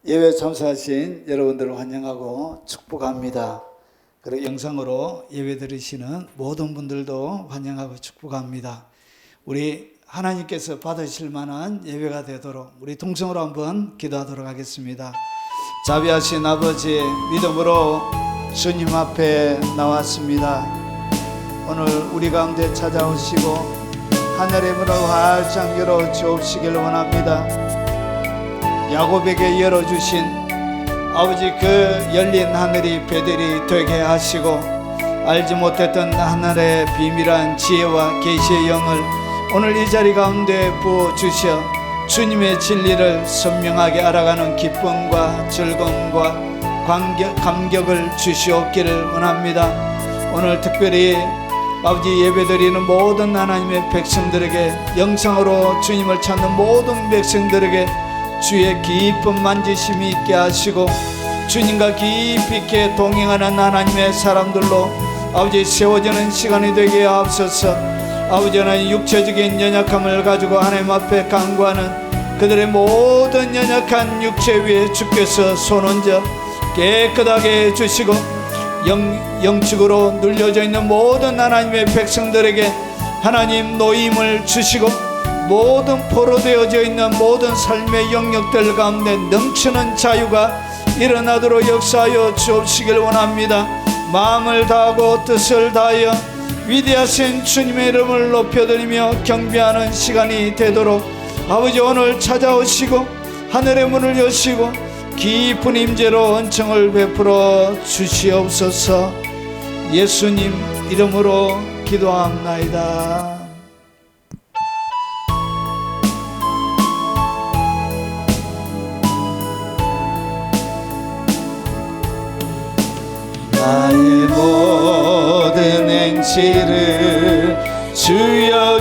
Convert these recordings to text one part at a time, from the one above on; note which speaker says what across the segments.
Speaker 1: 예배 참석하신 여러분들을 환영하고 축복합니다. 그리고 영상으로 예배 드리시는 모든 분들도 환영하고 축복합니다. 우리 하나님께서 받으실 만한 예배가 되도록 우리 동성으로 한번 기도하도록 하겠습니다. 자비하신 아버지, 믿음으로 주님 앞에 나왔습니다. 오늘 우리 가운데 찾아오시고 하늘의 문을 활짝 열어 주옵시길 원합니다. 야곱에게 열어주신 아버지 그 열린 하늘이 배들이 되게 하시고 알지 못했던 하늘의 비밀한 지혜와 계시의 영을 오늘 이 자리 가운데 부어주셔 주님의 진리를 선명하게 알아가는 기쁨과 즐거움과 감격을 주시옵기를 원합니다. 오늘 특별히 아버지 예배드리는 모든 하나님의 백성들에게, 영상으로 주님을 찾는 모든 백성들에게 주의 깊은 만지심이 있게 하시고 주님과 깊이 있게 동행하는 하나님의 사람들로 아버지 세워지는 시간이 되게 하옵소서. 아버지는 육체적인 연약함을 가지고 하나님 앞에 간구하는 그들의 모든 연약한 육체 위에 주께서 손 얹어 깨끗하게 해주시고 영적으로 눌려져 있는 모든 하나님의 백성들에게 하나님 노임을 주시고 모든 포로되어져 있는 모든 삶의 영역들 가운데 넘치는 자유가 일어나도록 역사하여 주옵시길 원합니다. 마음을 다하고 뜻을 다하여 위대하신 주님의 이름을 높여드리며 경배하는 시간이 되도록 아버지 오늘 찾아오시고 하늘의 문을 여시고 깊은 임재로 은총을 베풀어 주시옵소서. 예수님 이름으로 기도합나이다. 나의 모든 행실을 주여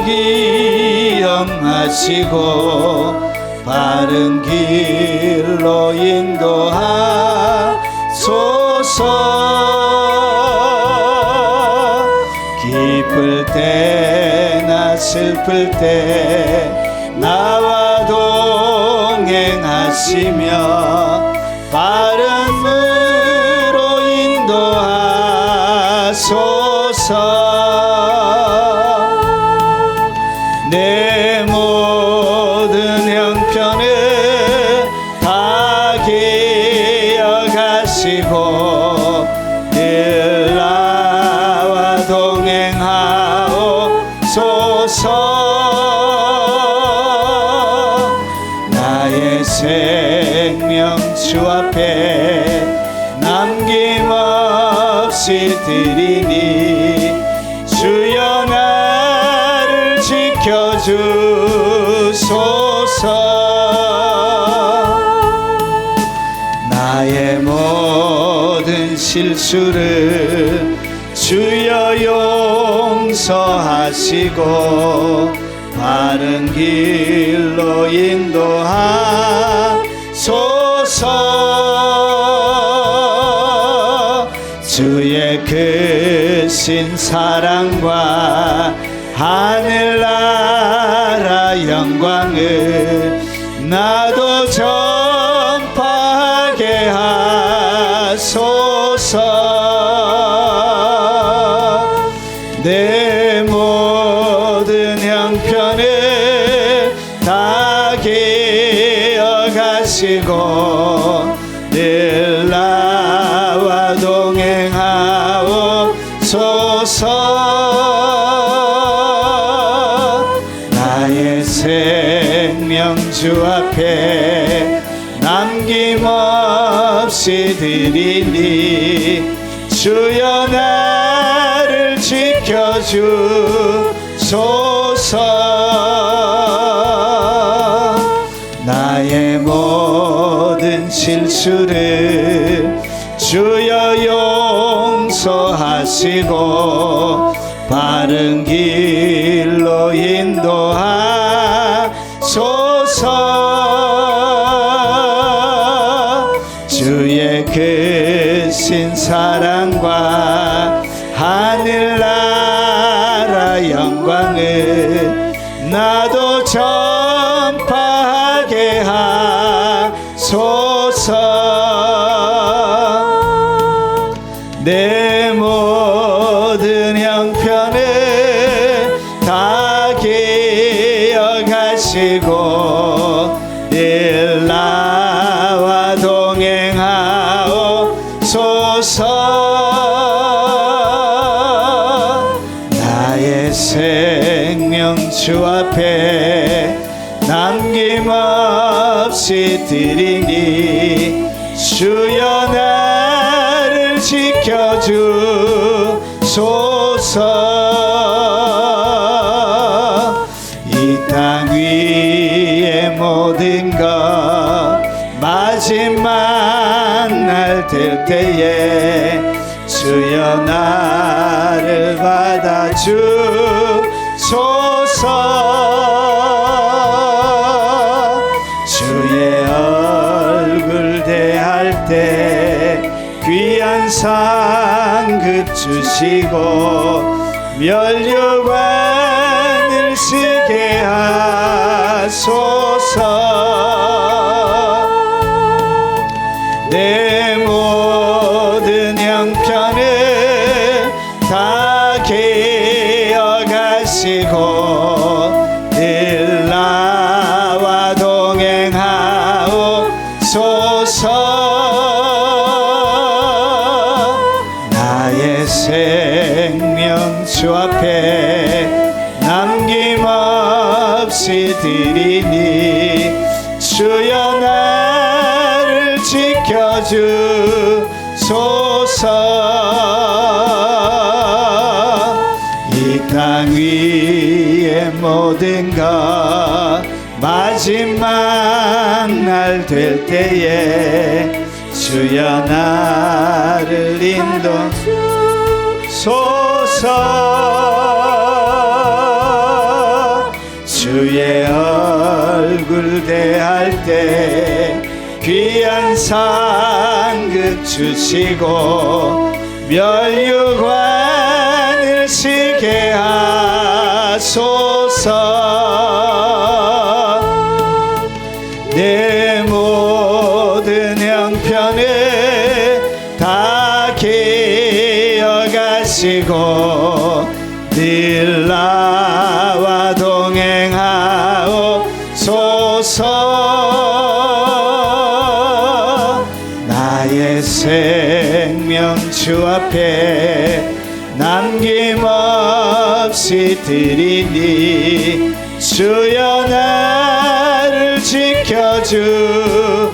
Speaker 1: 기억하시고 바른 길로 인도하소서. 기쁠 때나 슬플 때 나와 동행하시며 바른 내 모든 형편을 다 기억하시고 늘 나와 동행하옵소서. 나의 생명 주 앞에 남김없이 드리니 주여 나를 지켜주소서. 나의 모든 실수를 주여 용서하시고 바른 길로 인도하소서. 주의 크신 사랑과 하늘나라 영광을 나도 전파하게 하소서. 내 모든 형편을 다 기억하시고 늘 나와 동행하옵소서. 나의 생명 주 앞에 남김없이 드리니 주여 나를 지켜주소서. 나의 모든 실수를 주여 용서하시고 바른 길로 인도하소서. 주의 크신 사랑과 하늘나라 영광을 나도 전파하게 하소서. 주옵소서. 내 모든 형편을 다 기억하시고 늘 나와 동행하옵소서. 나의 생명 주 앞에 남김없이 드리니 주여 나를 지켜주소서. 이 땅 위의 모든 것 마지막 날 될 때에 주여 나를 받아주소서. 주의 얼굴 대할 때 귀한 상급 주시고 면류관을 쓰게 하소서. 내 모든 형편을 다 기억하시고 늘 나와 동행하옵소서. 나의 생명 주 앞에 남김없이 드리니 주여 나를 지켜주소서. 이 땅 위의 모든 것 마지막 날 될 때에 주여 나를 인도소서. 주의 얼굴 대할 때 귀한 상급 주시고 면류관을 쓰게 하소서. 내 모든 형편을 다 기억하시고 늘 나와 동행하옵소서. 나의 생명 주 앞에 남김없이 드리니 주여 나를 지켜주소서.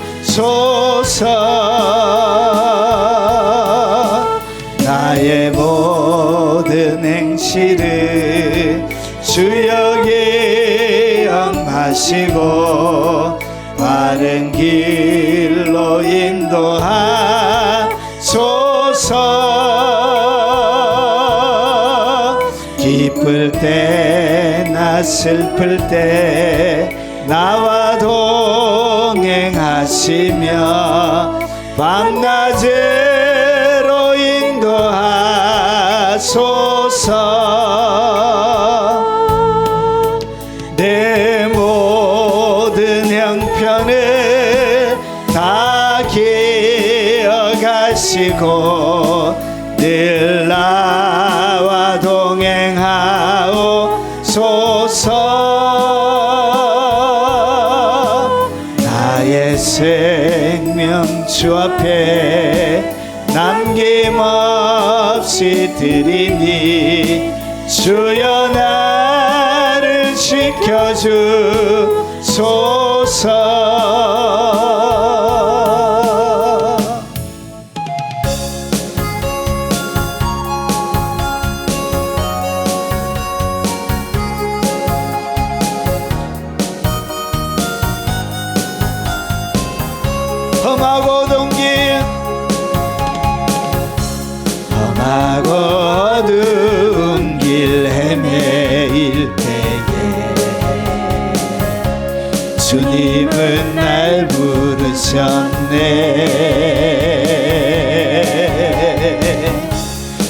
Speaker 1: 나의 모든 행실을 주여 기억하시고 바른 길로 인도하소서. 기쁠 때나 슬플 때 나와 동행하시며 밤낮으로 인도하소서. 내 모든 형편을 다 기억하시고 늘 나와 동행하옵소서. 나의 생명 주 앞에 남김없이 드리니 주여 나를 지켜주소서. 험하고 어두운 길 헤매일 때에 주님은 날 부르셨네.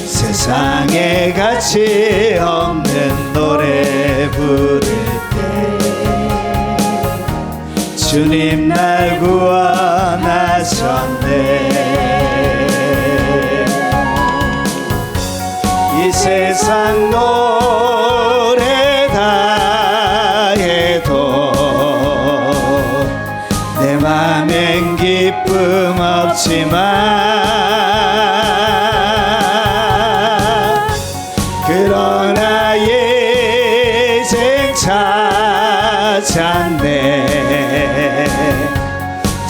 Speaker 1: 세상에 가치 없는 노래 부를 때 주님 날 구원하셨네. 맘엔 기쁨 없지만 그러나 예생 찾았네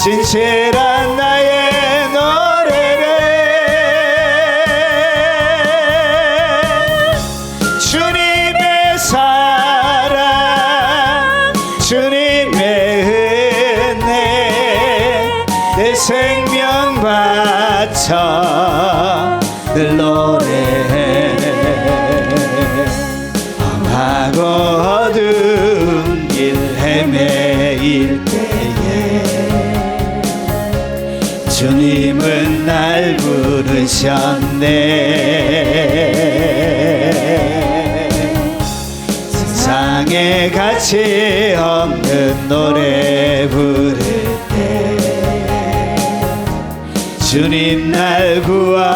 Speaker 1: 진실한 나의 노래를 주님의 사랑 주님의 은혜 내 생명 바쳐 늘 노래해 험하고 어두운 길 헤매일 때에 주님은 날 부르셨네 세상에 가치 없는 노래 부를 때 주님 날 구원하셨네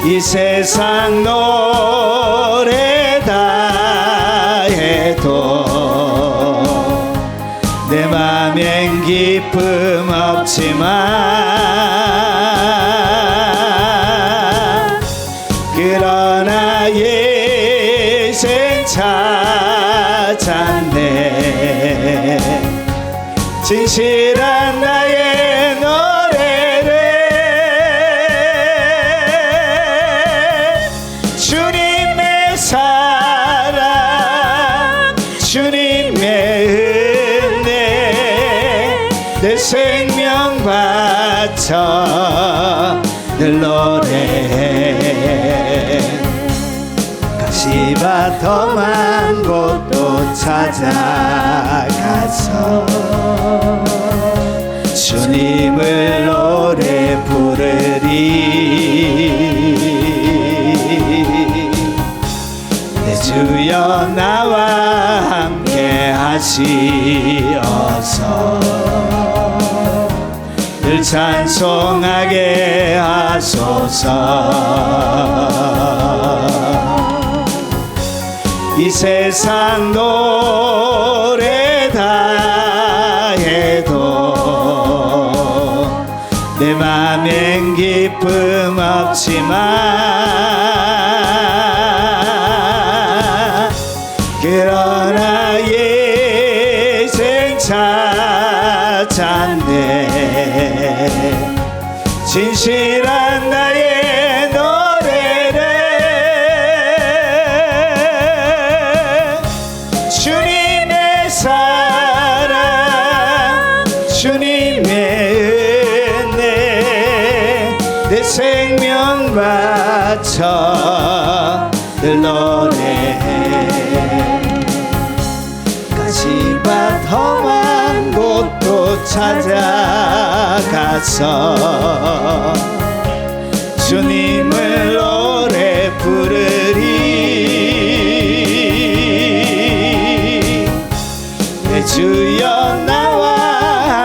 Speaker 1: 이 세상 노래다 해도 내 맘엔 기쁨 없지만 그러나 예생 찾았네 진실한 나의 노래를 주님의 사랑 주님의 은혜 내 생명 바쳐 늘 노래해 가시밭 험한 곳도 찾아가서 주님을 노래 부르리 내 주여 나와 함께 하시어서 늘 찬송하게 하소서 이 세상 노래다 해도 내 맘엔 기쁨 없지만 그러나 예생 찾았네 진실한 나의 노래를 주님의 사랑 주님의 은혜 내 생명 바쳐 늘 노래해 가시밭 험한 곳도 찾아가서 주님을 노래 부르리 내 주여 나와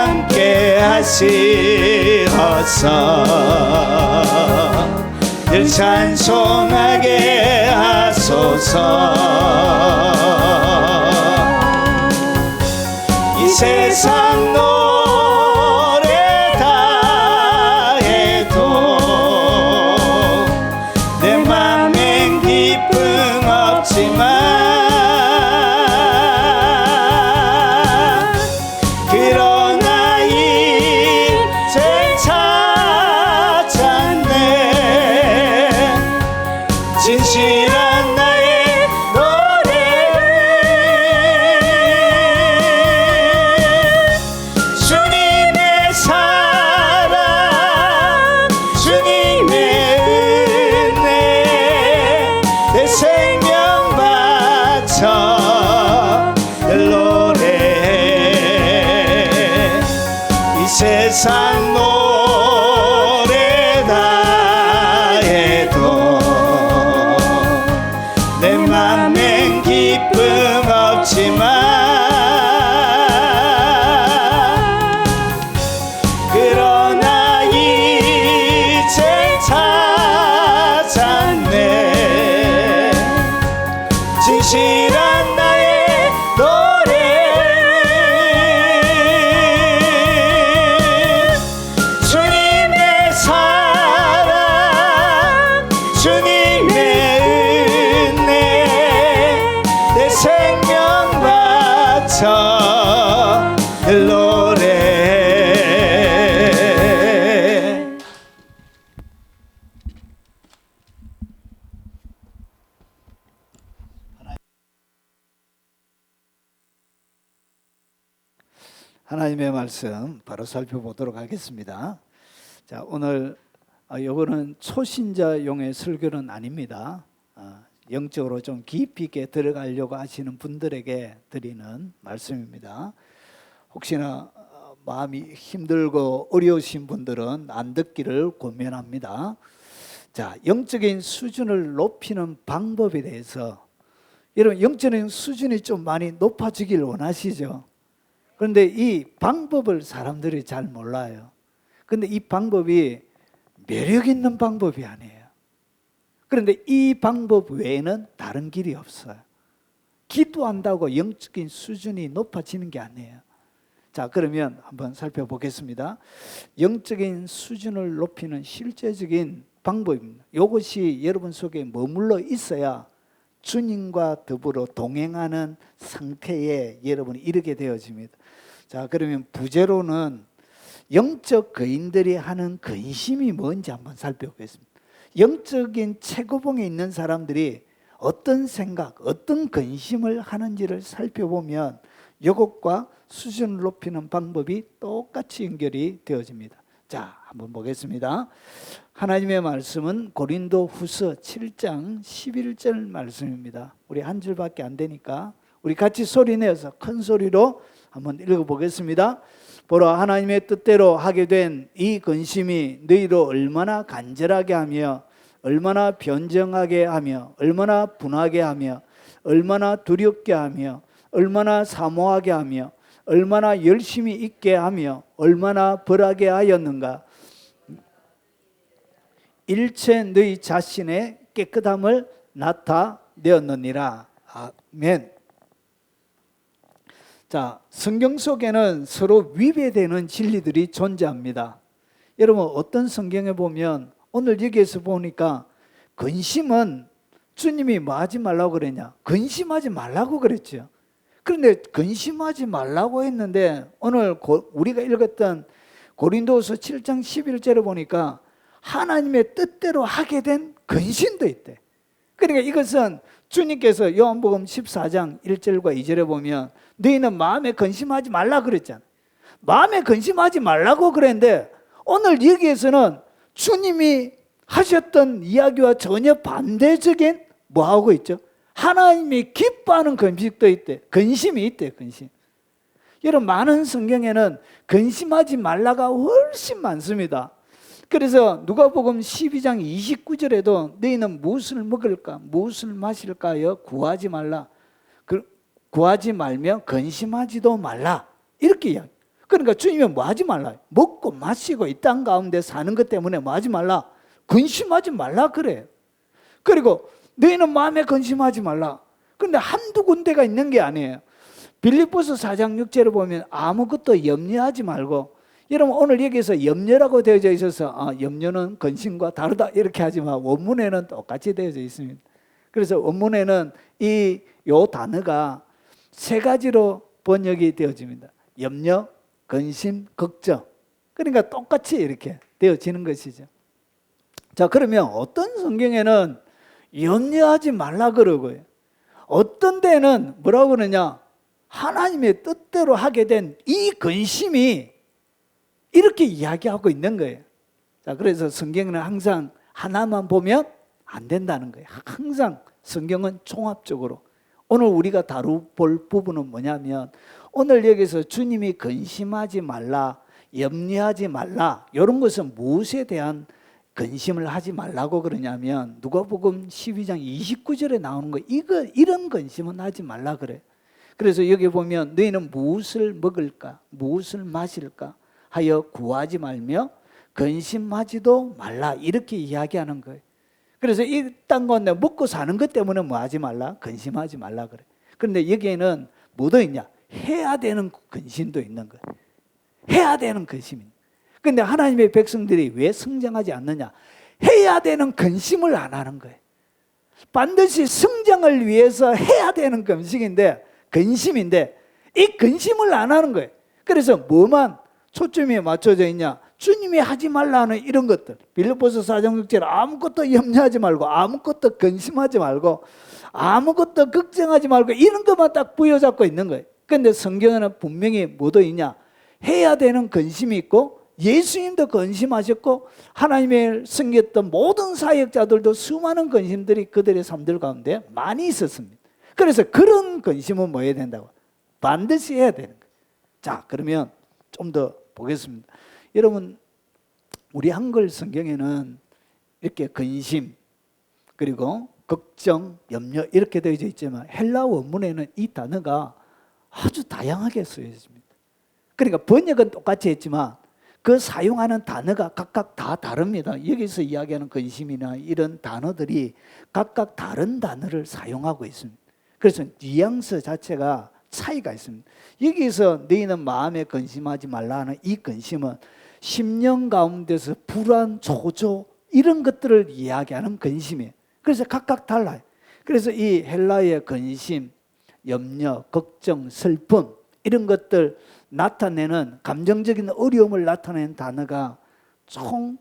Speaker 1: 함께 하시어서 늘 찬송하게 하소서 이 세상 노래다 해도 내 맘엔 기쁨 없지만 그러나 이제 찾았네 진실한 나의 노래를 주님의 사랑 주님의 은혜 내 생명 바쳐 늘 노래해 이 세상 노래다 해도 내 맘엔 기쁨 없지만 그러나 이제 찾았네 진실한 나의 하나님의 말씀 바로 살펴보도록 하겠습니다. 자, 오늘 요거는 초신자용의 설교는 아닙니다. 영적으로 좀 깊이 있게 들어가려고 하시는 분들에게 드리는 말씀입니다. 혹시나 마음이 힘들고 어려우신 분들은 안 듣기를 권면합니다. 자, 영적인 수준을 높이는 방법에 대해서, 여러분 영적인 수준이 좀 많이 높아지길 원하시죠? 그런데 이 방법을 사람들이 잘 몰라요. 그런데 이 방법이 매력 있는 방법이 아니에요. 그런데 이 방법 외에는 다른 길이 없어요. 기도한다고 영적인 수준이 높아지는 게 아니에요. 자, 그러면 한번 살펴보겠습니다. 영적인 수준을 높이는 실제적인 방법입니다. 이것이 여러분 속에 머물러 있어야 주님과 더불어 동행하는 상태에 여러분이 이르게 되어집니다. 자, 그러면 부제로는 영적 거인들이 하는 근심이 뭔지 한번 살펴보겠습니다. 영적인 최고봉에 있는 사람들이 어떤 생각, 어떤 근심을 하는지를 살펴보면 이것과 수준을 높이는 방법이 똑같이 연결이 되어집니다. 자, 한번 보겠습니다. 하나님의 말씀은 고린도 후서 7장 11절 말씀입니다. 우리 한 줄밖에 안 되니까 우리 같이 소리내어서 큰 소리로 한번 읽어보겠습니다. 보라, 하나님의 뜻대로 하게 된 이 근심이 너희로 얼마나 간절하게 하며 얼마나 변정하게 하며 얼마나 분하게 하며 얼마나 두렵게 하며 얼마나 사모하게 하며 얼마나 열심히 있게 하며 얼마나 벌하게 하였는가. 일체 너희 자신의 깨끗함을 나타내었느니라. 아멘. 자, 성경 속에는 서로 위배되는 진리들이 존재합니다. 여러분 어떤 성경에 보면 오늘 여기에서 보니까 근심은 주님이 뭐 하지 말라고 그랬냐? 근심하지 말라고 그랬죠. 그런데 근심하지 말라고 했는데 오늘 우리가 읽었던 고린도후서 7장 11절에 보니까 하나님의 뜻대로 하게 된 근심도 있대. 그러니까 이것은 주님께서 요한복음 14장 1절과 2절에 보면 너희는 마음에 근심하지 말라 그랬잖아. 마음에 근심하지 말라고 그랬는데 오늘 여기에서는 주님이 하셨던 이야기와 전혀 반대적인 뭐 하고 있죠? 하나님이 기뻐하는 근심도 있대. 근심이 있대, 근심. 여러분 많은 성경에는 근심하지 말라가 훨씬 많습니다. 그래서 누가복음 12장 29절에도 너희는 무엇을 먹을까 무엇을 마실까요? 구하지 말라. 구하지 말며 근심하지도 말라. 이렇게 이야기. 그러니까 주님이 뭐 하지 말라. 먹고 마시고 이 땅 가운데 사는 것 때문에 뭐 하지 말라. 근심하지 말라 그래요. 그리고 너희는 마음에 근심하지 말라. 그런데 한두 군데가 있는 게 아니에요. 빌립보서 4장 6절을 보면 아무것도 염려하지 말고, 여러분 오늘 여기서 염려라고 되어져 있어서 염려는 근심과 다르다 이렇게 하지만 원문에는 똑같이 되어져 있습니다. 그래서 원문에는 요 단어가 세 가지로 번역이 되어집니다. 염려, 근심, 걱정. 그러니까 똑같이 이렇게 되어지는 것이죠. 자, 그러면 어떤 성경에는 염려하지 말라 그러고요. 어떤 데는 뭐라고 그러냐? 하나님의 뜻대로 하게 된 이 근심이 이렇게 이야기하고 있는 거예요. 자, 그래서 성경은 항상 하나만 보면 안 된다는 거예요. 항상 성경은 종합적으로. 오늘 우리가 다룰 부분은 뭐냐면 오늘 여기서 주님이 근심하지 말라, 염려하지 말라 이런 것은 무엇에 대한 근심을 하지 말라고 그러냐면 누가복음 12장 29절에 나오는 거 이런 근심은 하지 말라 그래. 그래서 여기 보면 너희는 무엇을 먹을까 무엇을 마실까 하여 구하지 말며 근심하지도 말라 이렇게 이야기하는 거예요. 그래서 이 땅 가운데 먹고 사는 것 때문에 뭐 하지 말라 근심하지 말라 그래. 그런데 여기에는 뭐도 있냐? 해야 되는 근심도 있는 거예요. 해야 되는 근심이. 그런데 하나님의 백성들이 왜 성장하지 않느냐? 해야 되는 근심을 안 하는 거예요. 반드시 성장을 위해서 해야 되는 근심인데 이 근심을 안 하는 거예요. 그래서 뭐만 초점이 맞춰져 있냐? 주님이 하지 말라는 이런 것들. 빌립보서 4장 6절 아무것도 염려하지 말고 아무것도 근심하지 말고 아무것도 걱정하지 말고 이런 것만 딱 부여잡고 있는 거예요. 그런데 성경에는 분명히 뭐도 있냐? 해야 되는 근심이 있고 예수님도 근심하셨고 하나님의 섬겼던 모든 사역자들도 수많은 근심들이 그들의 삶들 가운데 많이 있었습니다. 그래서 그런 근심은 뭐 해야 된다고? 반드시 해야 되는 거예요. 자, 그러면 좀 더 보겠습니다. 여러분, 우리 한글 성경에는 이렇게 근심, 그리고 걱정, 염려 이렇게 되어 있지만 헬라 원문에는 이 단어가 아주 다양하게 쓰여 있습니다. 그러니까 번역은 똑같이 했지만 그 사용하는 단어가 각각 다 다릅니다. 여기서 이야기하는 근심이나 이런 단어들이 각각 다른 단어를 사용하고 있습니다. 그래서 뉘앙스 자체가 차이가 있습니다. 여기서 너희는 마음에 근심하지 말라 하는 이 근심은 심령 가운데서 불안, 초조 이런 것들을 이야기하는 근심이에요. 그래서 각각 달라요. 그래서 이 헬라의 근심, 염려, 걱정, 슬픔 이런 것들 나타내는 감정적인 어려움을 나타내는 단어가 총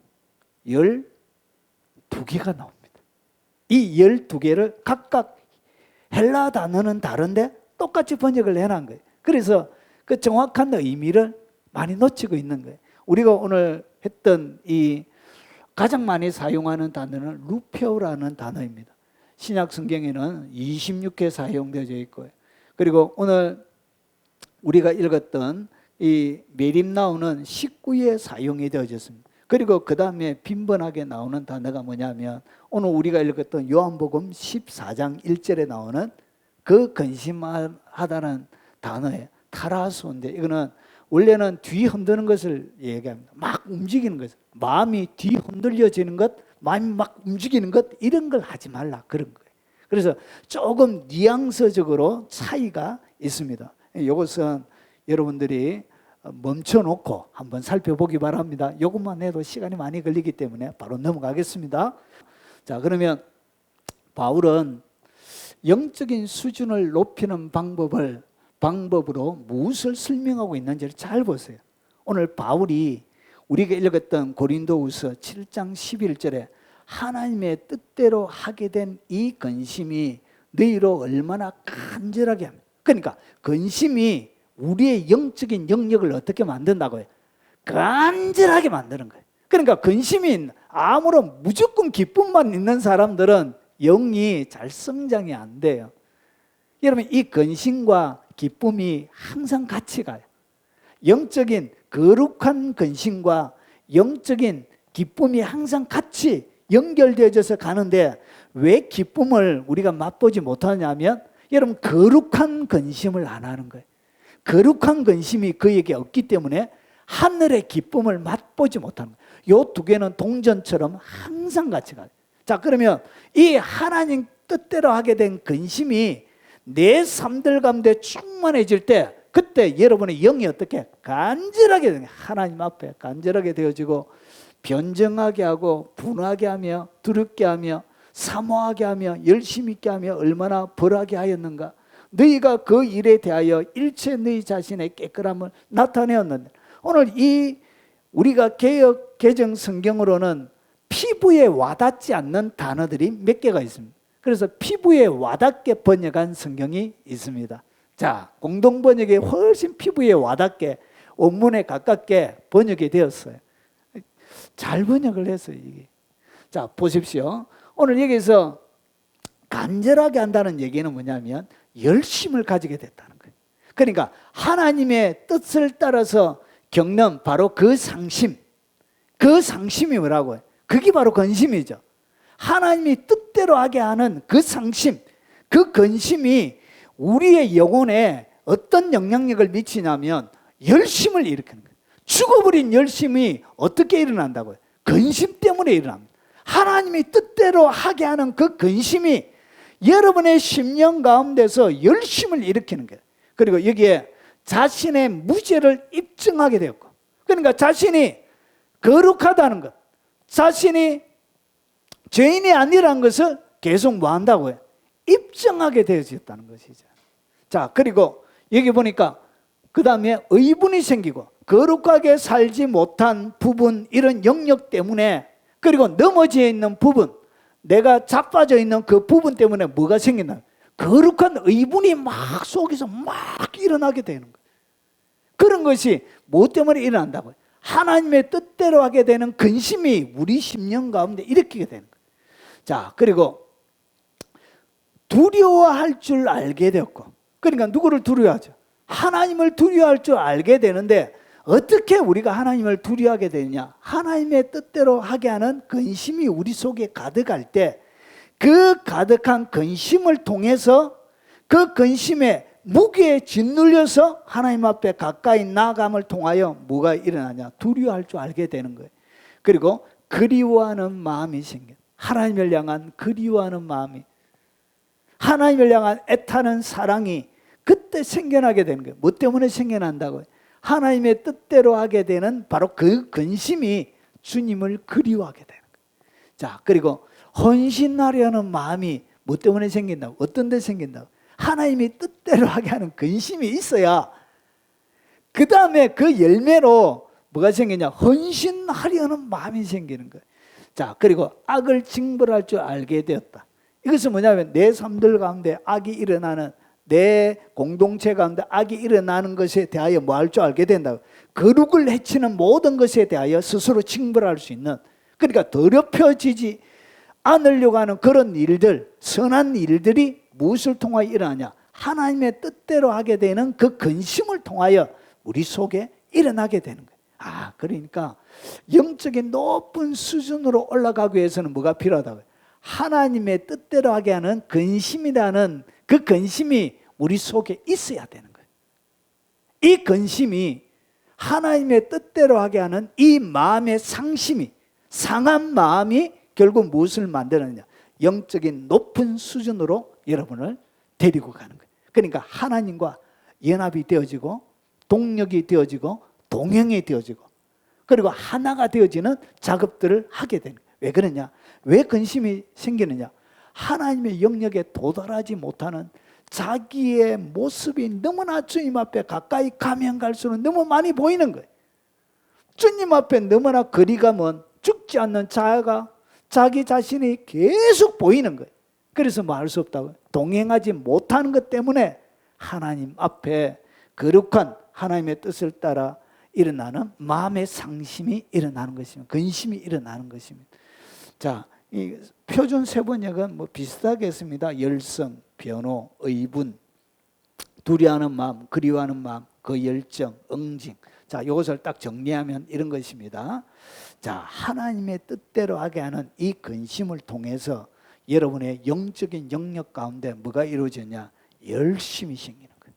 Speaker 1: 12개가 나옵니다. 이 12개를 각각 헬라 단어는 다른데 똑같이 번역을 해놓은 거예요. 그래서 그 정확한 의미를 많이 놓치고 있는 거예요. 우리가 오늘 했던 이 가장 많이 사용하는 단어는 루페오라는 단어입니다. 신약 성경에는 26회 사용되어 있고요. 그리고 오늘 우리가 읽었던 이 메림나우는 19회 사용이 되어졌습니다. 그리고 그 다음에 빈번하게 나오는 단어가 뭐냐면 오늘 우리가 읽었던 요한복음 14장 1절에 나오는 그 근심하다는 단어에 타라소인데 이거는 원래는 뒤 흔드는 것을 얘기합니다. 막 움직이는 것, 마음이 뒤 흔들려지는 것, 마음이 막 움직이는 것 이런 걸 하지 말라 그런 거예요. 그래서 조금 뉘앙스적으로 차이가 있습니다. 이것은 여러분들이 멈춰놓고 한번 살펴보기 바랍니다. 이것만 해도 시간이 많이 걸리기 때문에 바로 넘어가겠습니다. 자, 그러면 바울은 영적인 수준을 높이는 방법으로 무엇을 설명하고 있는지를 잘 보세요. 오늘 바울이 우리가 읽었던 고린도후서 7장 11절에 하나님의 뜻대로 하게 된 이 근심이 너희로 얼마나 간절하게 합니다. 그러니까 근심이 우리의 영적인 영역을 어떻게 만든다고요? 간절하게 만드는 거예요. 그러니까 근심이 아무런 무조건 기쁨만 있는 사람들은 영이 잘 성장이 안 돼요. 여러분, 이 근심과 기쁨이 항상 같이 가요. 영적인 거룩한 근심과 영적인 기쁨이 항상 같이 연결되어져서 가는데 왜 기쁨을 우리가 맛보지 못하냐면 여러분 거룩한 근심을 안 하는 거예요. 거룩한 근심이 그에게 없기 때문에 하늘의 기쁨을 맛보지 못하는 거예요. 이 두 개는 동전처럼 항상 같이 가요. 자, 그러면 이 하나님 뜻대로 하게 된 근심이 내 삶들 가운데 충만해질 때 그때 여러분의 영이 어떻게 간절하게 하나님 앞에 간절하게 되어지고 변정하게 하고 분하게 하며 두렵게 하며 사모하게 하며 열심 있게 하며 얼마나 벌하게 하였는가. 너희가 그 일에 대하여 일체 너희 자신의 깨끗함을 나타내었는데 오늘 이 우리가 개역 개정 성경으로는 피부에 와닿지 않는 단어들이 몇 개가 있습니다. 그래서 피부에 와닿게 번역한 성경이 있습니다. 자, 공동 번역이 훨씬 피부에 와닿게 원문에 가깝게 번역이 되었어요. 잘 번역을 했어요, 이게. 자, 보십시오. 오늘 여기서 간절하게 한다는 얘기는 뭐냐면 열심을 가지게 됐다는 거예요. 그러니까 하나님의 뜻을 따라서 겪는 바로 그 상심. 그 상심이 뭐라고요? 그게 바로 근심이죠. 하나님이 뜻대로 하게 하는 그 상심, 그 근심이 우리의 영혼에 어떤 영향력을 미치냐면 열심을 일으키는 거예요. 죽어버린 열심이 어떻게 일어난다고요? 근심 때문에 일어납니다. 하나님이 뜻대로 하게 하는 그 근심이 여러분의 심령 가운데서 열심을 일으키는 거예요. 그리고 여기에 자신의 무죄를 입증하게 되었고, 그러니까 자신이 거룩하다는 것, 자신이 죄인이 아니라는 것을 계속 뭐 한다고요? 입증하게 되어졌다는 것이죠. 자, 그리고 여기 보니까 그 다음에 의분이 생기고 거룩하게 살지 못한 부분, 이런 영역 때문에, 그리고 넘어져 있는 부분, 내가 자빠져 있는 그 부분 때문에 뭐가 생긴다? 거룩한 의분이 막 속에서 막 일어나게 되는 거예요. 그런 것이 무엇 때문에 일어난다고요? 하나님의 뜻대로 하게 되는 근심이 우리 심령 가운데 일으키게 되는 거예요. 자, 그리고 두려워할 줄 알게 되었고, 그러니까 누구를 두려워하죠? 하나님을 두려워할 줄 알게 되는데 어떻게 우리가 하나님을 두려워하게 되느냐? 하나님의 뜻대로 하게 하는 근심이 우리 속에 가득할 때 그 가득한 근심을 통해서 그 근심에 무게에 짓눌려서 하나님 앞에 가까이 나아감을 통하여 뭐가 일어나냐? 두려워할 줄 알게 되는 거예요. 그리고 그리워하는 마음이 생겨요. 하나님을 향한 그리워하는 마음이, 하나님을 향한 애타는 사랑이 그때 생겨나게 되는 거예요. 뭐 때문에 생겨난다고요? 하나님의 뜻대로 하게 되는 바로 그 근심이 주님을 그리워하게 되는 거예요. 자, 그리고 헌신하려는 마음이 뭐 때문에 생긴다고? 어떤 데 생긴다고? 하나님이 뜻대로 하게 하는 근심이 있어야 그 다음에 그 열매로 뭐가 생기냐? 헌신하려는 마음이 생기는 거예요. 자, 그리고 악을 징벌할 줄 알게 되었다. 이것은 뭐냐면 내 삶들 가운데 악이 일어나는, 내 공동체 가운데 악이 일어나는 것에 대하여 뭐 할 줄 알게 된다고. 거룩을 해치는 모든 것에 대하여 스스로 징벌할 수 있는, 그러니까 더럽혀지지 않으려고 하는 그런 일들, 선한 일들이 무엇을 통하여 일어나냐? 하나님의 뜻대로 하게 되는 그 근심을 통하여 우리 속에 일어나게 되는 거예요. 그러니까 영적인 높은 수준으로 올라가기 위해서는 뭐가 필요하다고요? 하나님의 뜻대로 하게 하는 근심이라는 그 근심이 우리 속에 있어야 되는 거예요. 이 근심이 하나님의 뜻대로 하게 하는 이 마음의 상심이, 상한 마음이 결국 무엇을 만드느냐? 영적인 높은 수준으로 여러분을 데리고 가는 거예요. 그러니까 하나님과 연합이 되어지고 동력이 되어지고 동행이 되어지고 그리고 하나가 되어지는 작업들을 하게 되는 거예요. 왜 그러냐? 왜 근심이 생기느냐? 하나님의 영역에 도달하지 못하는 자기의 모습이 너무나 주님 앞에 가까이 가면 갈수록 너무 많이 보이는 거예요. 주님 앞에 너무나 거리가 먼 죽지 않는 자아가 자기 자신이 계속 보이는 거예요. 그래서 뭐 할 수 없다고요? 동행하지 못하는 것 때문에 하나님 앞에 거룩한 하나님의 뜻을 따라 일어나는 마음의 상심이 일어나는 것입니다. 근심이 일어나는 것입니다. 자, 이 표준 세번역은 뭐 비슷하게 했습니다. 열성, 변호, 의분, 두려워하는 마음, 그리워하는 마음, 그 열정, 응징. 자, 이것을 딱 정리하면 이런 것입니다. 자, 하나님의 뜻대로 하게 하는 이 근심을 통해서 여러분의 영적인 영역 가운데 뭐가 이루어지냐? 열심이 생기는 거예요.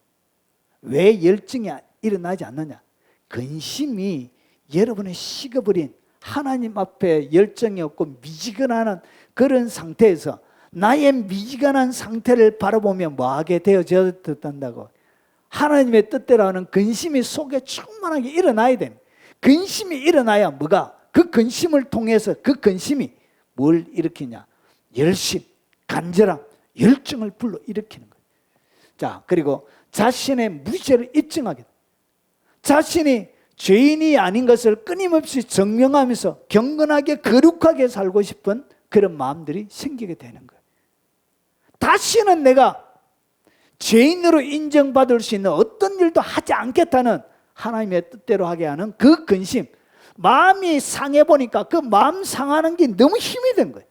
Speaker 1: 왜 열정이 일어나지 않느냐? 근심이 여러분의 식어버린 하나님 앞에 열정이 없고 미지근하는 그런 상태에서 나의 미지근한 상태를 바라보며 뭐하게 되어졌다고? 하나님의 뜻대로 하는 근심이 속에 충만하게 일어나야 됩니다. 근심이 일어나야 뭐가? 그 근심을 통해서 그 근심이 뭘 일으키냐? 열심, 간절함, 열정을 불러일으키는 거예요. 자, 그리고 자신의 무죄를 입증하게 됩니다. 자신이 죄인이 아닌 것을 끊임없이 증명하면서 경건하게 거룩하게 살고 싶은 그런 마음들이 생기게 되는 거예요. 다시는 내가 죄인으로 인정받을 수 있는 어떤 일도 하지 않겠다는 하나님의 뜻대로 하게 하는 그 근심, 마음이 상해보니까 그 마음 상하는 게 너무 힘이 든 거예요.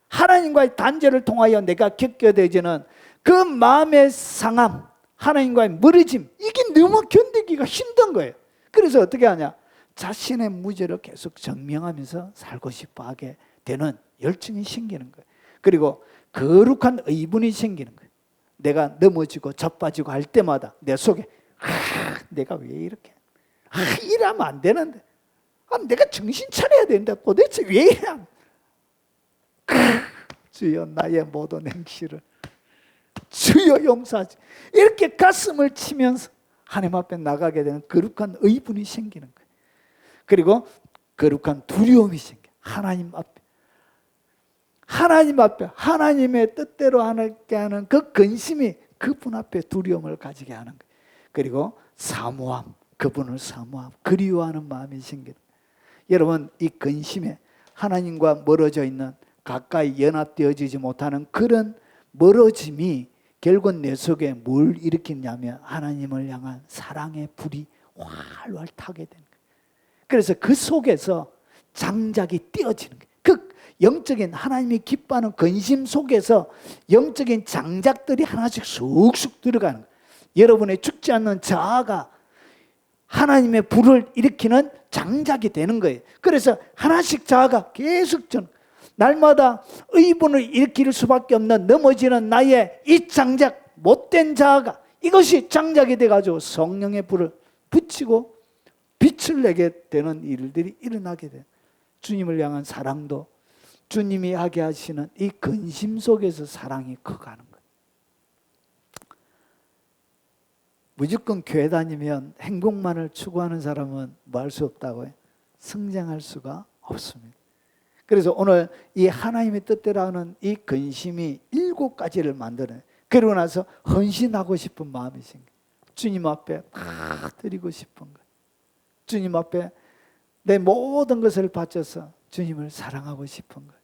Speaker 1: 하나님과의 단절을 통하여 내가 겪게 되지는 그 마음의 상함, 하나님과의 멀어짐, 이게 너무 견디기가 힘든 거예요. 그래서 어떻게 하냐? 자신의 무죄를 계속 증명하면서 살고 싶어 하게 되는 열정이 생기는 거예요. 그리고 거룩한 의분이 생기는 거예요. 내가 넘어지고 자빠지고 할 때마다 내 속에 내가 왜 이렇게 이러면 안 되는데 내가 정신 차려야 되는데 도대체 왜 이래? 주여 나의 모든 행실을 주여 용서하지. 이렇게 가슴을 치면서 하나님 앞에 나가게 되는 거룩한 의분이 생기는 거예요. 그리고 거룩한 두려움이 생겨요. 하나님 앞에 하나님의 뜻대로 하게 하는 그 근심이 그분 앞에 두려움을 가지게 하는 거예요. 그리고 사모함, 그분을 사모함, 그리워하는 마음이 생기는 거예요. 여러분, 이 근심에 하나님과 멀어져 있는 가까이 연합되어지지 못하는 그런 멀어짐이 결국은 내 속에 뭘 일으키냐면 하나님을 향한 사랑의 불이 활활 타게 되는 거예요. 그래서 그 속에서 장작이 띄어지는 거예요. 그 영적인 하나님이 기뻐하는 근심 속에서 영적인 장작들이 하나씩 쑥쑥 들어가는 거예요. 여러분의 죽지 않는 자아가 하나님의 불을 일으키는 장작이 되는 거예요. 그래서 하나씩 자아가 계속 날마다 의분을 일으킬 수밖에 없는 넘어지는 나의 이 장작, 못된 자아가 이것이 장작이 돼가지고 성령의 불을 붙이고 빛을 내게 되는 일들이 일어나게 돼요. 주님을 향한 사랑도 주님이 하게 하시는 이 근심 속에서 사랑이 커가는 거예요. 무조건 교회 다니면 행복만을 추구하는 사람은 뭐 할 수 없다고요? 성장할 수가 없습니다. 그래서 오늘 이 하나님의 뜻대로 하는 이 근심이 7가지를 만드는, 그러고 나서 헌신하고 싶은 마음이 생겨요. 주님 앞에 다 드리고 싶은 거예요. 주님 앞에 내 모든 것을 바쳐서 주님을 사랑하고 싶은 거예요.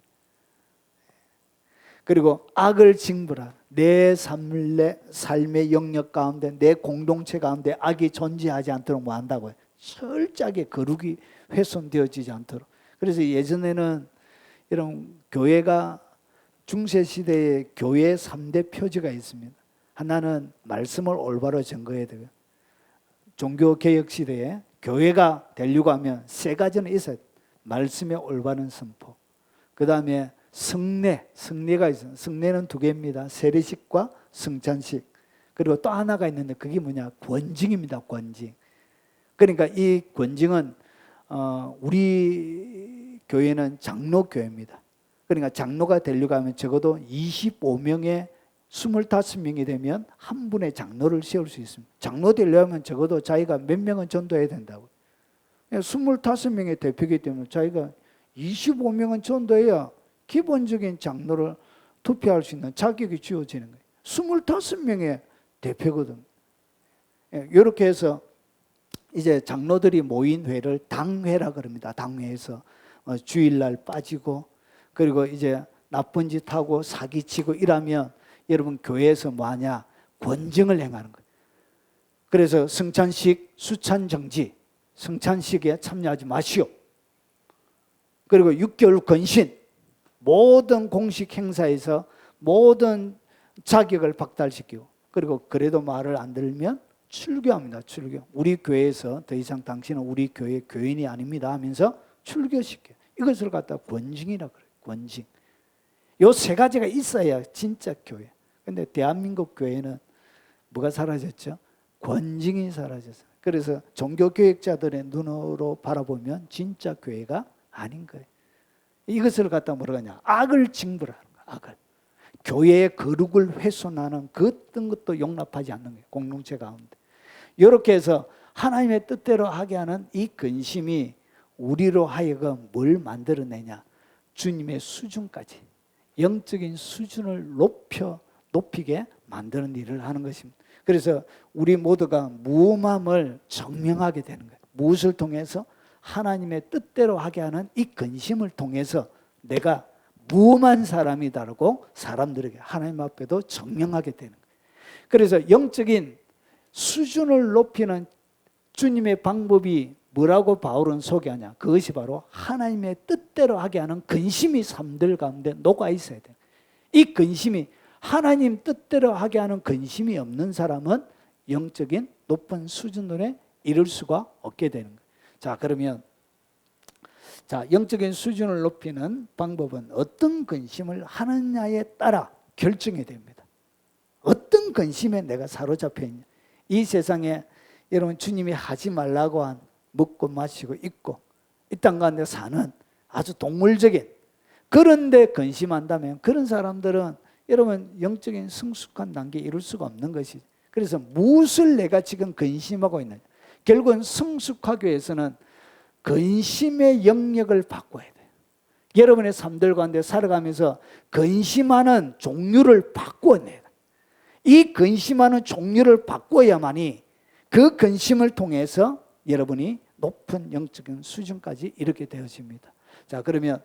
Speaker 1: 그리고 악을 징벌하는, 내 삶의 영역 가운데, 내 공동체 가운데 악이 존재하지 않도록 뭐 한다고요? 철저하게 거룩이 훼손되어지지 않도록. 그래서 예전에는 이런 교회가, 중세시대에 교회 3대 표지가 있습니다. 하나는 말씀을 올바로 전거해야 되고요. 종교개혁시대에 교회가 되려고 하면 3가지는 있어요. 말씀의 올바른 선포, 그 다음에 성례가 있어요. 성례는 2개입니다. 세례식과 성찬식. 그리고 또 하나가 있는데 그게 뭐냐? 권징입니다. 권징. 그러니까 이 권징은 우리 교회는 장로교회입니다. 그러니까 장로가 되려고 하면 적어도 25명에 25명이 되면 한 분의 장로를 세울 수 있습니다. 장로 되려면 적어도 자기가 몇 명은 전도해야 된다고. 25명의 대표이기 때문에 자기가 25명은 전도해야 기본적인 장로를 투표할 수 있는 자격이 주어지는 거예요. 25명의 대표거든. 이렇게 해서 이제 장로들이 모인 회를 당회라 그럽니다. 당회에서 주일날 빠지고, 그리고 이제 나쁜 짓 하고 사기치고 이러면 여러분 교회에서 뭐하냐? 권징을 행하는 거예요. 그래서 성찬식, 수찬정지, 성찬식에 참여하지 마시오. 그리고 6개월 근신, 모든 공식 행사에서 모든 자격을 박탈시키고, 그리고 그래도 말을 안 들으면 출교합니다. 출교. 우리 교회에서 더 이상 당신은 우리 교회 교인이 아닙니다 하면서 출교시켜요. 이것을 갖다 권징이라고 그래요. 권징. 요 3가지가 있어야 진짜 교회. 근데 대한민국 교회는 뭐가 사라졌죠? 권징이 사라졌어요. 그래서 종교개혁자들의 눈으로 바라보면 진짜 교회가 아닌 거예요. 이것을 갖다 뭐라고 하냐? 악을 징벌하는 거예요. 악을. 교회의 거룩을 훼손하는 그 어떤 것도 용납하지 않는 거예요. 공동체 가운데. 이렇게 해서 하나님의 뜻대로 하게 하는 이 근심이 우리로 하여금 뭘 만들어내냐? 주님의 수준까지, 영적인 수준을 높이게 만드는 일을 하는 것입니다. 그래서 우리 모두가 무엄함을 증명하게 되는 거예요. 무엇을 통해서? 하나님의 뜻대로 하게 하는 이 근심을 통해서 내가 무엄한 사람이다라고 사람들에게 하나님 앞에도 증명하게 되는 거예요. 그래서 영적인 수준을 높이는 주님의 방법이 뭐라고 바울은 소개하냐? 그것이 바로 하나님의 뜻대로 하게 하는 근심이 삶들 가운데 녹아 있어야 돼요. 이 근심이, 하나님 뜻대로 하게 하는 근심이 없는 사람은 영적인 높은 수준에 이룰 수가 없게 되는 거예요. 자, 그러면 영적인 수준을 높이는 방법은 어떤 근심을 하느냐에 따라 결정이 됩니다. 어떤 근심에 내가 사로잡혀 있냐. 이 세상에 여러분 주님이 하지 말라고 한 먹고 마시고 입고 이 땅 가운데 사는 아주 동물적인, 그런데 근심한다면 그런 사람들은 여러분 영적인 성숙한 단계에 이룰 수가 없는 것이죠. 그래서 무엇을 내가 지금 근심하고 있느냐. 결국은 성숙하기 위해서는 근심의 영역을 바꿔야 돼요. 여러분의 삶들 가운데 살아가면서 근심하는 종류를 바꿔내야 돼요. 이 근심하는 종류를 바꿔야만이 그 근심을 통해서 여러분이 높은 영적인 수준까지 이르게 되어집니다. 자, 그러면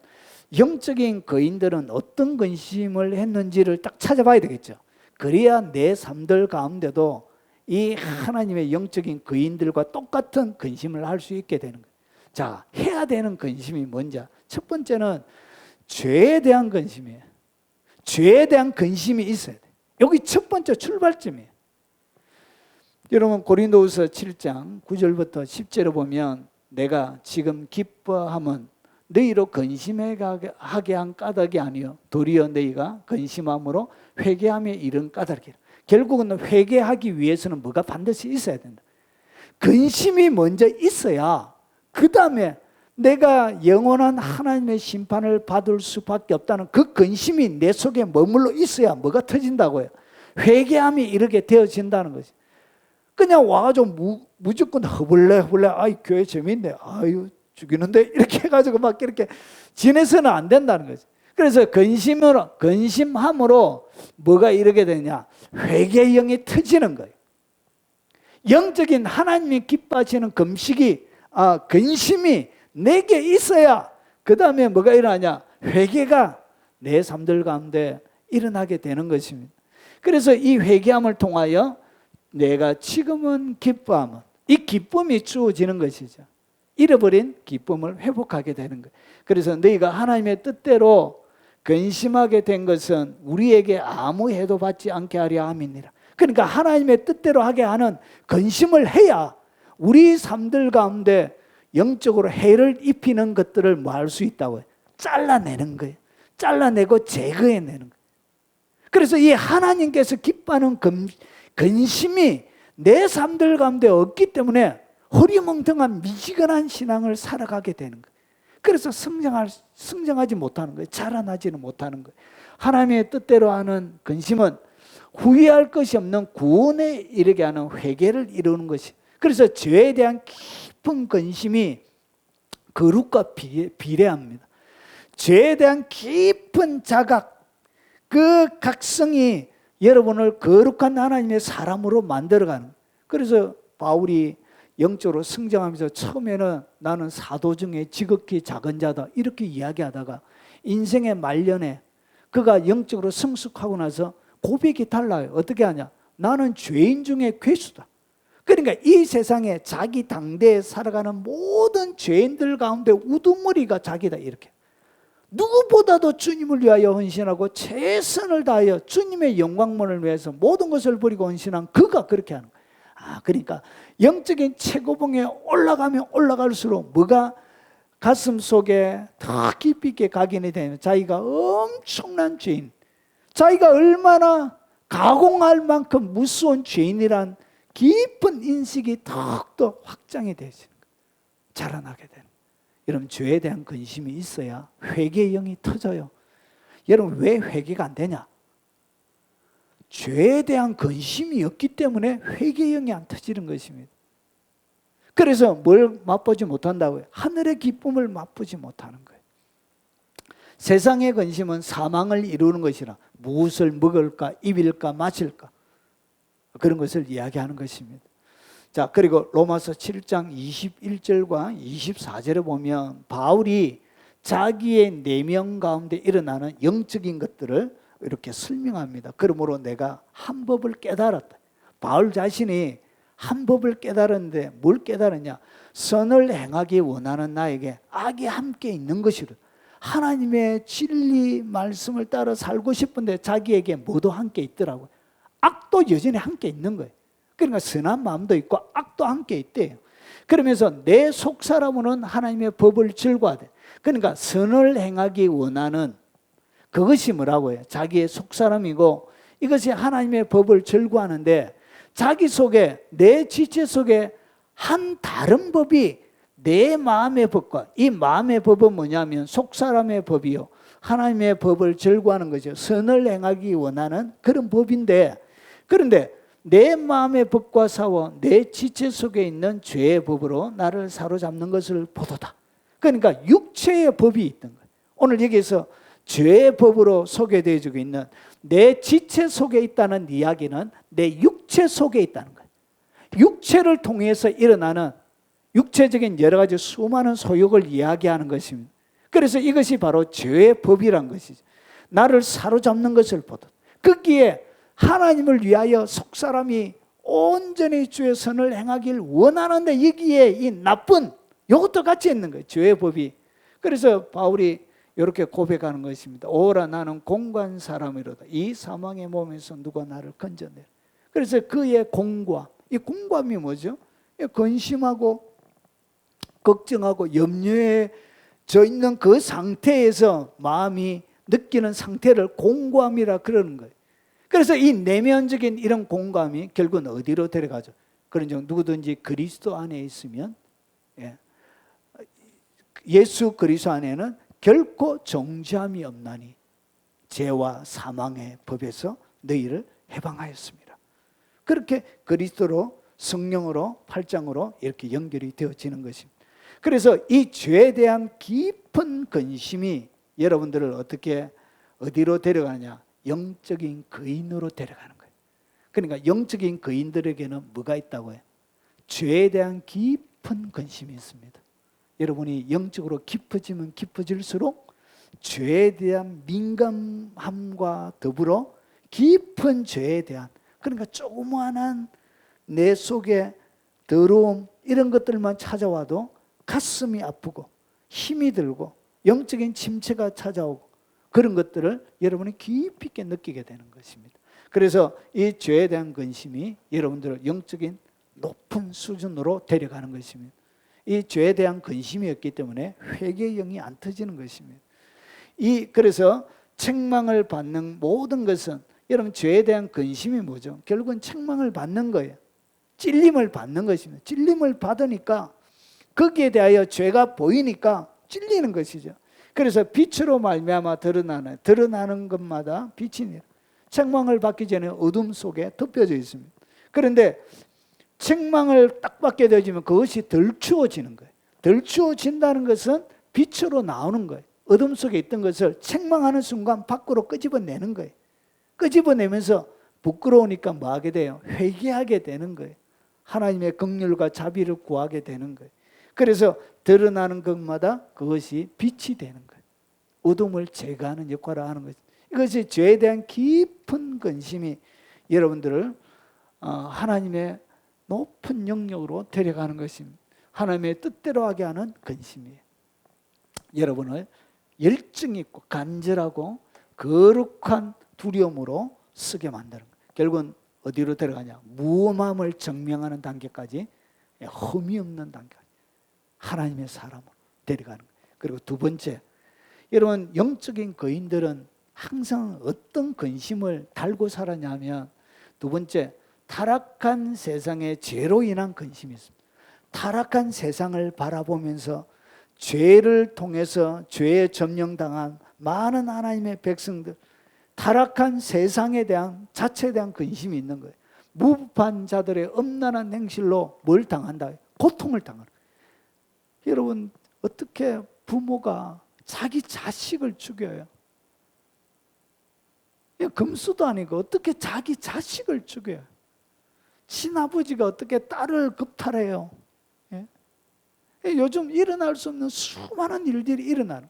Speaker 1: 영적인 거인들은 어떤 근심을 했는지를 딱 찾아봐야 되겠죠. 그래야 내 삶들 가운데도 이 하나님의 영적인 거인들과 똑같은 근심을 할 수 있게 되는 거예요. 자, 해야 되는 근심이 뭔지. 첫 번째는 죄에 대한 근심이에요. 죄에 대한 근심이 있어야 돼요. 여기 첫 번째 출발점이에요. 여러분 고린도후서 7장 9절부터 10절에 보면 내가 지금 기뻐함은 너희로 근심하게 한 까닭이 아니요 도리어 너희가 근심함으로 회개함에 이른 까닭이라. 결국은 회개하기 위해서는 뭐가 반드시 있어야 된다. 근심이 먼저 있어야 그 다음에 내가 영원한 하나님의 심판을 받을 수밖에 없다는 그 근심이 내 속에 머물러 있어야 뭐가 터진다고요. 회개함이 이렇게 되어진다는 거지. 그냥 와가지고 무조건 허벌레 아이 교회 재밌네, 아유 죽이는데 이렇게 해가지고 막 이렇게 지내서는 안 된다는 거지. 그래서 근심함으로 뭐가 이르게 되냐, 회개의 영이 터지는 거예요. 영적인 하나님이 기뻐하시는 근심이 내게 있어야 그 다음에 뭐가 일어나냐, 회개가 내 삶들 가운데 일어나게 되는 것입니다. 그래서 이 회개함을 통하여 내가 지금은 기뻐함은, 이 기쁨이 주어지는 것이죠. 잃어버린 기쁨을 회복하게 되는 거예요. 그래서 너희가 하나님의 뜻대로 근심하게 된 것은 우리에게 아무 해도 받지 않게 하려 함이니라. 그러니까 하나님의 뜻대로 하게 하는 근심을 해야 우리 삶들 가운데 영적으로 해를 입히는 것들을 뭐 할 수 있다고요? 잘라내는 거예요. 잘라내고 제거해내는 거예요. 그래서 이 하나님께서 기뻐하는 근심이 내 삶들 가운데 없기 때문에 허리멍텅한 미지근한 신앙을 살아가게 되는 거예요. 그래서 성장하지 못하는 거예요. 자라나지는 못하는 거예요. 하나님의 뜻대로 하는 근심은 후회할 것이 없는 구원에 이르게 하는 회개를 이루는 것이. 그래서 죄에 대한 깊은 근심이 거룩과 비례합니다. 죄에 대한 깊은 자각, 그 각성이 여러분을 거룩한 하나님의 사람으로 만들어가는 거예요. 그래서 바울이 영적으로 성장하면서 처음에는 나는 사도 중에 지극히 작은 자다 이렇게 이야기하다가 인생의 말년에 그가 영적으로 성숙하고 나서 고백이 달라요. 어떻게 하냐? 나는 죄인 중에 괴수다. 그러니까 이 세상에 자기 당대에 살아가는 모든 죄인들 가운데 우두머리가 자기다 이렇게. 누구보다도 주님을 위하여 헌신하고 최선을 다하여 주님의 영광만을 위해서 모든 것을 버리고 헌신한 그가 그렇게 하는 거예요. 그러니까 영적인 최고봉에 올라가면 올라갈수록 뭐가 가슴 속에 더 깊이 있게 각인이 되면 자기가 엄청난 죄인, 자기가 얼마나 가공할 만큼 무서운 죄인이란 깊은 인식이 더욱더 확장이 되시는 거예요. 자라나게 되는 거예요. 여러분 죄에 대한 근심이 있어야 회개의 영이 터져요. 여러분 왜 회개가 안 되냐? 죄에 대한 근심이 없기 때문에 회개의 영이 안 터지는 것입니다. 그래서 뭘 맛보지 못한다고요? 하늘의 기쁨을 맛보지 못하는 거예요. 세상의 근심은 사망을 이루는 것이라 무엇을 먹을까, 입일까, 마실까 그런 것을 이야기하는 것입니다. 자, 그리고 로마서 7장 21절과 24절에 보면 바울이 자기의 내면 가운데 일어나는 영적인 것들을 이렇게 설명합니다. 그러므로 내가 한 법을 깨달았다. 바울 자신이 한 법을 깨달았는데 뭘 깨달았냐? 선을 행하기 원하는 나에게 악이 함께 있는 것이라. 하나님의 진리 말씀을 따라 살고 싶은데 자기에게 뭐도 함께 있더라고요. 악도 여전히 함께 있는 거예요. 그러니까 선한 마음도 있고 악도 함께 있대요. 그러면서 내 속사람은 하나님의 법을 즐거워하대. 그러니까 선을 행하기 원하는 그것이 뭐라고요? 자기의 속사람이고 이것이 하나님의 법을 즐거워하는데 자기 속에 내 지체 속에 한 다른 법이 내 마음의 법과 이 마음의 법은 뭐냐면 속사람의 법이요 하나님의 법을 즐거워하는 거죠. 선을 행하기 원하는 그런 법인데 그런데 내 마음의 법과 싸워 내 지체 속에 있는 죄의 법으로 나를 사로잡는 것을 보도다. 그러니까 육체의 법이 있던 거예요. 오늘 여기에서 죄의 법으로 소개되어지고 있는 내 지체 속에 있다는 이야기는 내 육체 속에 있다는 거예요. 육체를 통해서 일어나는 육체적인 여러 가지 수많은 소욕을 이야기하는 것입니다. 그래서 이것이 바로 죄의 법이란 것이죠. 나를 사로잡는 것을 보듯 거기에 하나님을 위하여 속사람이 온전히 주의 선을 행하길 원하는데 여기에 이 나쁜 이것도 같이 있는 거예요. 죄의 법이. 그래서 바울이 이렇게 고백하는 것입니다. 오라 나는 공고한 사람이로다. 이 사망의 몸에서 누가 나를 건져내라. 그래서 그의 공고함. 이 공고함이 뭐죠? 근심하고 걱정하고 염려에 져 있는 그 상태에서 마음이 느끼는 상태를 공고함이라 그러는 거예요. 그래서 이 내면적인 이런 공감이 결국은 어디로 데려가죠? 그런 누구든지 그리스도 안에 있으면 예수 그리스도 안에는 결코 정죄함이 없나니 죄와 사망의 법에서 너희를 해방하였습니다. 그렇게 그리스도로 성령으로 8장으로 이렇게 연결이 되어지는 것입니다. 그래서 이 죄에 대한 깊은 근심이 여러분들을 어디로 데려가냐? 영적인 거인으로 데려가는 거예요. 그러니까 영적인 거인들에게는 뭐가 있다고 해요? 죄에 대한 깊은 근심이 있습니다. 여러분이 영적으로 깊어지면 깊어질수록 죄에 대한 민감함과 더불어 깊은 죄에 대한, 그러니까 조그마한 내 속에 더러움 이런 것들만 찾아와도 가슴이 아프고 힘이 들고 영적인 침체가 찾아오고 그런 것들을 여러분이 깊이 있게 느끼게 되는 것입니다. 그래서 이 죄에 대한 근심이 여러분들을 영적인 높은 수준으로 데려가는 것입니다. 이 죄에 대한 근심이었기 때문에 회개의 영이 안 터지는 것입니다. 그래서 책망을 받는 모든 것은, 여러분 죄에 대한 근심이 뭐죠? 결국은 책망을 받는 거예요. 찔림을 받는 것입니다. 찔림을 받으니까 거기에 대하여 죄가 보이니까 찔리는 것이죠. 그래서 빛으로 말미암아 드러나는 것마다 빛이니라. 책망을 받기 전에 어둠 속에 덮여져 있습니다. 그런데 책망을 딱 받게 되면 그것이 덜 추워지는 거예요. 덜 추워진다는 것은 빛으로 나오는 거예요. 어둠 속에 있던 것을 책망하는 순간 밖으로 끄집어내는 거예요. 끄집어내면서 부끄러우니까 뭐 하게 돼요? 회개하게 되는 거예요. 하나님의 긍휼과 자비를 구하게 되는 거예요. 그래서 드러나는 것마다 그것이 빛이 되는 거예요. 어둠을 제거하는 역할을 하는 거죠. 이것이 죄에 대한 깊은 근심이 여러분들을 하나님의 높은 영역으로 데려가는 것입니다. 하나님의 뜻대로 하게 하는 근심이에요. 여러분을 열정 있고 간절하고 거룩한 두려움으로 쓰게 만드는 거예요. 결국은 어디로 데려가냐? 무엄함을 증명하는 단계까지, 흠이 없는 단계까지 하나님의 사람으로 데려가는 거예요. 그리고 두 번째, 여러분 영적인 거인들은 항상 어떤 근심을 달고 살았냐면, 두 번째, 타락한 세상의 죄로 인한 근심이 있습니다. 타락한 세상을 바라보면서 죄를 통해서 죄에 점령당한 많은 하나님의 백성들, 타락한 세상에 대한 자체에 대한 근심이 있는 거예요. 무법한 자들의 엄란한 행실로 뭘 당한다? 고통을 당하는 거예요. 여러분 어떻게 부모가 자기 자식을 죽여요? 금수도 아니고 어떻게 자기 자식을 죽여요? 친아버지가 어떻게 딸을 겁탈해요? 요즘 일어날 수 없는 수많은 일들이 일어나는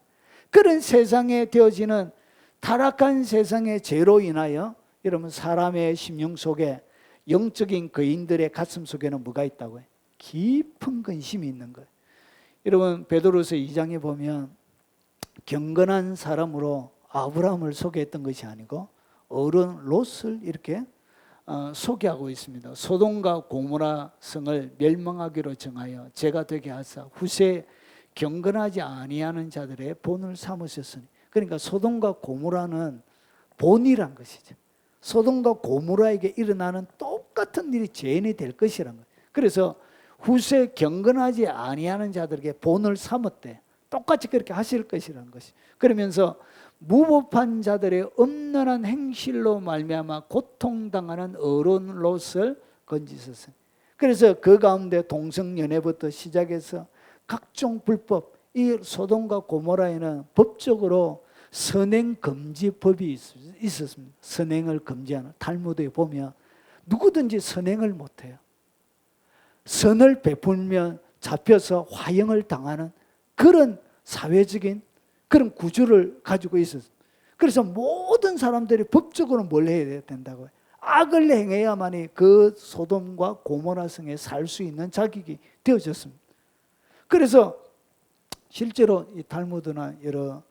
Speaker 1: 그런 세상에 되어지는 타락한 세상의 죄로 인하여 여러분 사람의 심령 속에, 영적인 거인들의 가슴 속에는 뭐가 있다고 해요? 깊은 근심이 있는 거예요. 여러분 베드로서 2장에 보면 경건한 사람으로 아브라함을 소개했던 것이 아니고 어른 롯을 이렇게 소개하고 있습니다. 소돔과 고모라 성을 멸망하기로 정하여 죄가 되게 하사 후세 경건하지 아니하는 자들의 본을 삼으셨으니, 그러니까 소돔과 고모라는 본이란 것이죠. 소돔과 고모라에게 일어나는 똑같은 일이 죄인이 될 것이란 거예요. 그래서 후세 경건하지 아니하는 자들에게 본을 삼았대. 똑같이 그렇게 하실 것이라는 것이. 그러면서 무법한 자들의 엄란한 행실로 말미암아 고통당하는 어른 롯을 건지셨어요. 그래서 그 가운데 동성연애부터 시작해서 각종 불법, 이 소돔과 고모라에는 법적으로 선행 금지법이 있었습니다. 선행을 금지하는, 탈무드에 보면 누구든지 선행을 못해요. 선을 베풀면 잡혀서 화형을 당하는 그런 사회적인 그런 구조를 가지고 있었어요. 그래서 모든 사람들이 법적으로 뭘 해야 된다고요? 악을 행해야만이 그 소돔과 고모라 성에 살 수 있는 자격이 되어졌습니다. 그래서 실제로 이 탈무드나 여러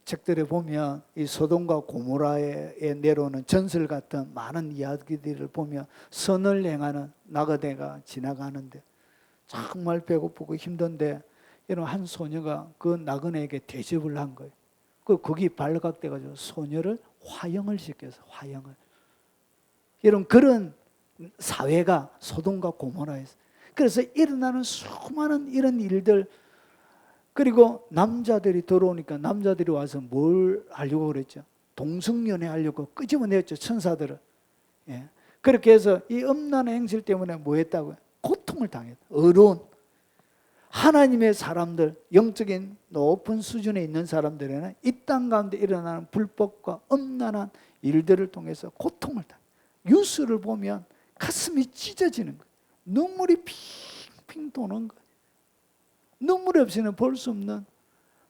Speaker 1: 책들에 보면 이 소돔과 고모라에 내려오는 전설 같은 많은 이야기들을 보면 선을 행하는 나그네가 지나가는데 정말 배고프고 힘든데 이런 한 소녀가 그 나그네에게 대접을 한 거예요. 거기 발각돼가지고 소녀를 화형을 시켜서 화형을. 이런 그런 사회가 소돔과 고모라에서. 그래서 일어나는 수많은 이런 일들. 그리고 남자들이 들어오니까 남자들이 와서 뭘 하려고 그랬죠? 동성연애 하려고 끄집어냈죠, 천사들을. 예. 그렇게 해서 이 음란의 행실 때문에 뭐 했다고요? 고통을 당했다. 어려운 하나님의 사람들, 영적인 높은 수준에 있는 사람들에는 이 땅 가운데 일어나는 불법과 음란한 일들을 통해서 고통을 당해요. 뉴스를 보면 가슴이 찢어지는 거예요. 눈물이 핑핑 도는 거예요. 눈물 없이는 볼 수 없는